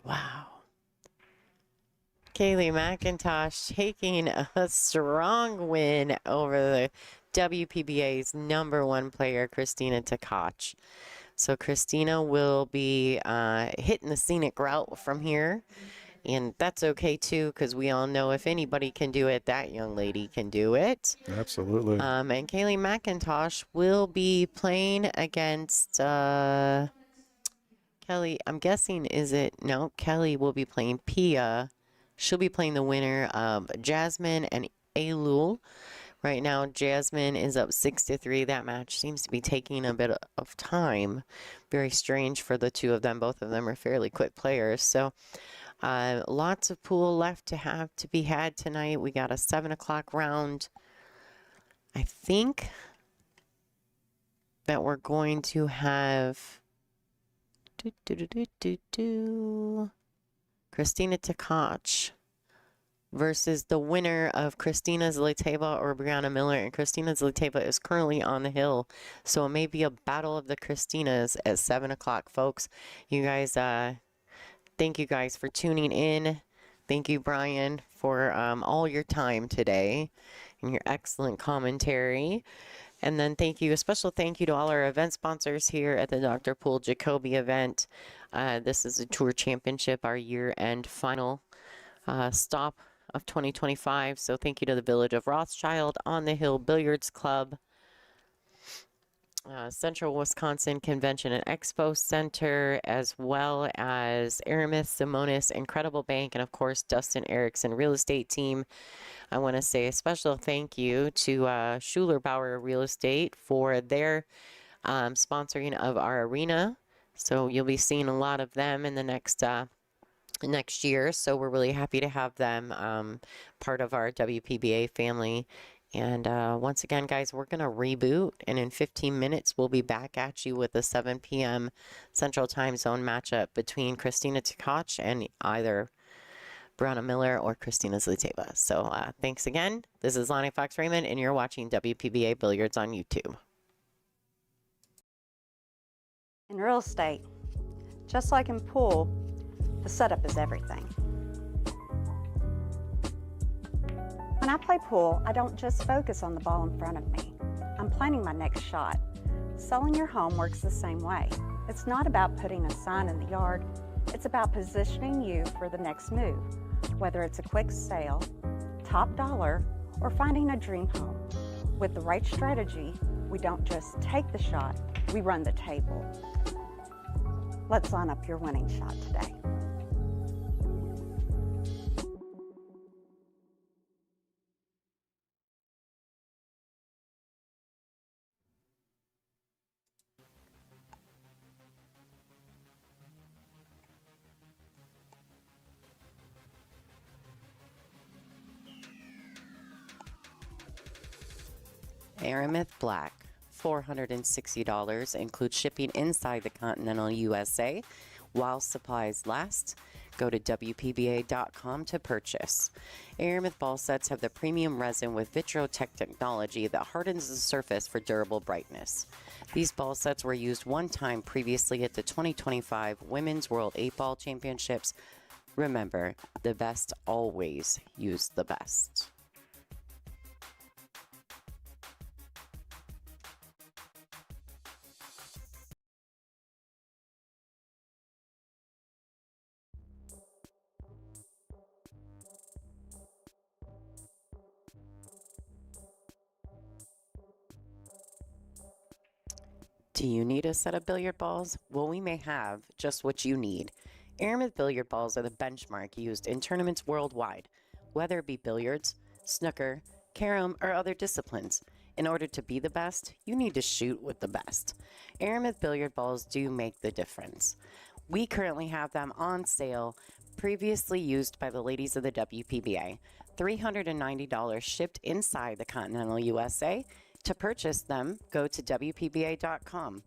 Wow. Kaylee McIntosh taking a strong win over the WPBA's #1 player, Christina Tkach. So Christina will be hitting the scenic route from here. And that's okay, too, because we all know if anybody can do it, that young lady can do it. Absolutely. And Kaylee McIntosh will be playing against Kelly. I'm guessing, no, Kelly will be playing Pia. She'll be playing the winner of Jasmine and Elul. Right now, Jasmine is up 6-3. That match seems to be taking a bit of time. Very strange for the two of them. Both of them are fairly quick players. So lots of pool left to be had tonight. We got a 7 o'clock round. I think that we're going to have Christina Tkach versus the winner of Christina Zliteva or Brianna Miller. And Christina Zliteva is currently on the hill. So it may be a battle of the Christinas at 7 o'clock, folks. You guys, thank you guys for tuning in. Thank you, Brian, for all your time today and your excellent commentary. And then a special thank you to all our event sponsors here at the Dr. Pool Jacoby event. This is a Tour Championship, our year-end final stop of 2025. So thank you to the Village of Rothschild, On the Hill Billiards Club, Central Wisconsin Convention and Expo Center, as well as Aramis, Simonis, Incredible Bank, and of course, Dustin Erickson Real Estate Team. I want to say a special thank you to Schuler Bauer Real Estate for their sponsoring of our arena. So you'll be seeing a lot of them in the next year. So we're really happy to have them part of our WPBA family. And once again, guys, we're going to reboot. And in 15 minutes, we'll be back at you with a 7 p.m. Central Time Zone matchup between Christina Tkach and either Brianna Miller or Christina Zliteva. So thanks again. This is Lonnie Fox Raymond, and you're watching WPBA Billiards on YouTube. In real estate, just like in pool, the setup is everything. When I play pool, I don't just focus on the ball in front of me. I'm planning my next shot. Selling your home works the same way. It's not about putting a sign in the yard. It's about positioning you for the next move, whether it's a quick sale, top dollar, or finding a dream home. With the right strategy, we don't just take the shot, we run the table. Let's line up your winning shot today. Aramis Black, $460, includes shipping inside the continental USA while supplies last. Go to WPBA.com to purchase. Aramis ball sets have the premium resin with Vitrotech technology that hardens the surface for durable brightness. These ball sets were used one time previously at the 2025 Women's World 8-Ball Championships. Remember, the best always use the best. Do you need a set of billiard balls? Well, we may have just what you need. Aramith billiard balls are the benchmark used in tournaments worldwide, whether it be billiards, snooker, carom, or other disciplines. In order to be the best, you need to shoot with the best. Aramith billiard balls do make the difference. We currently have them on sale, previously used by the ladies of the WPBA. $390 shipped inside the continental USA. To purchase them, go to WPBA.com.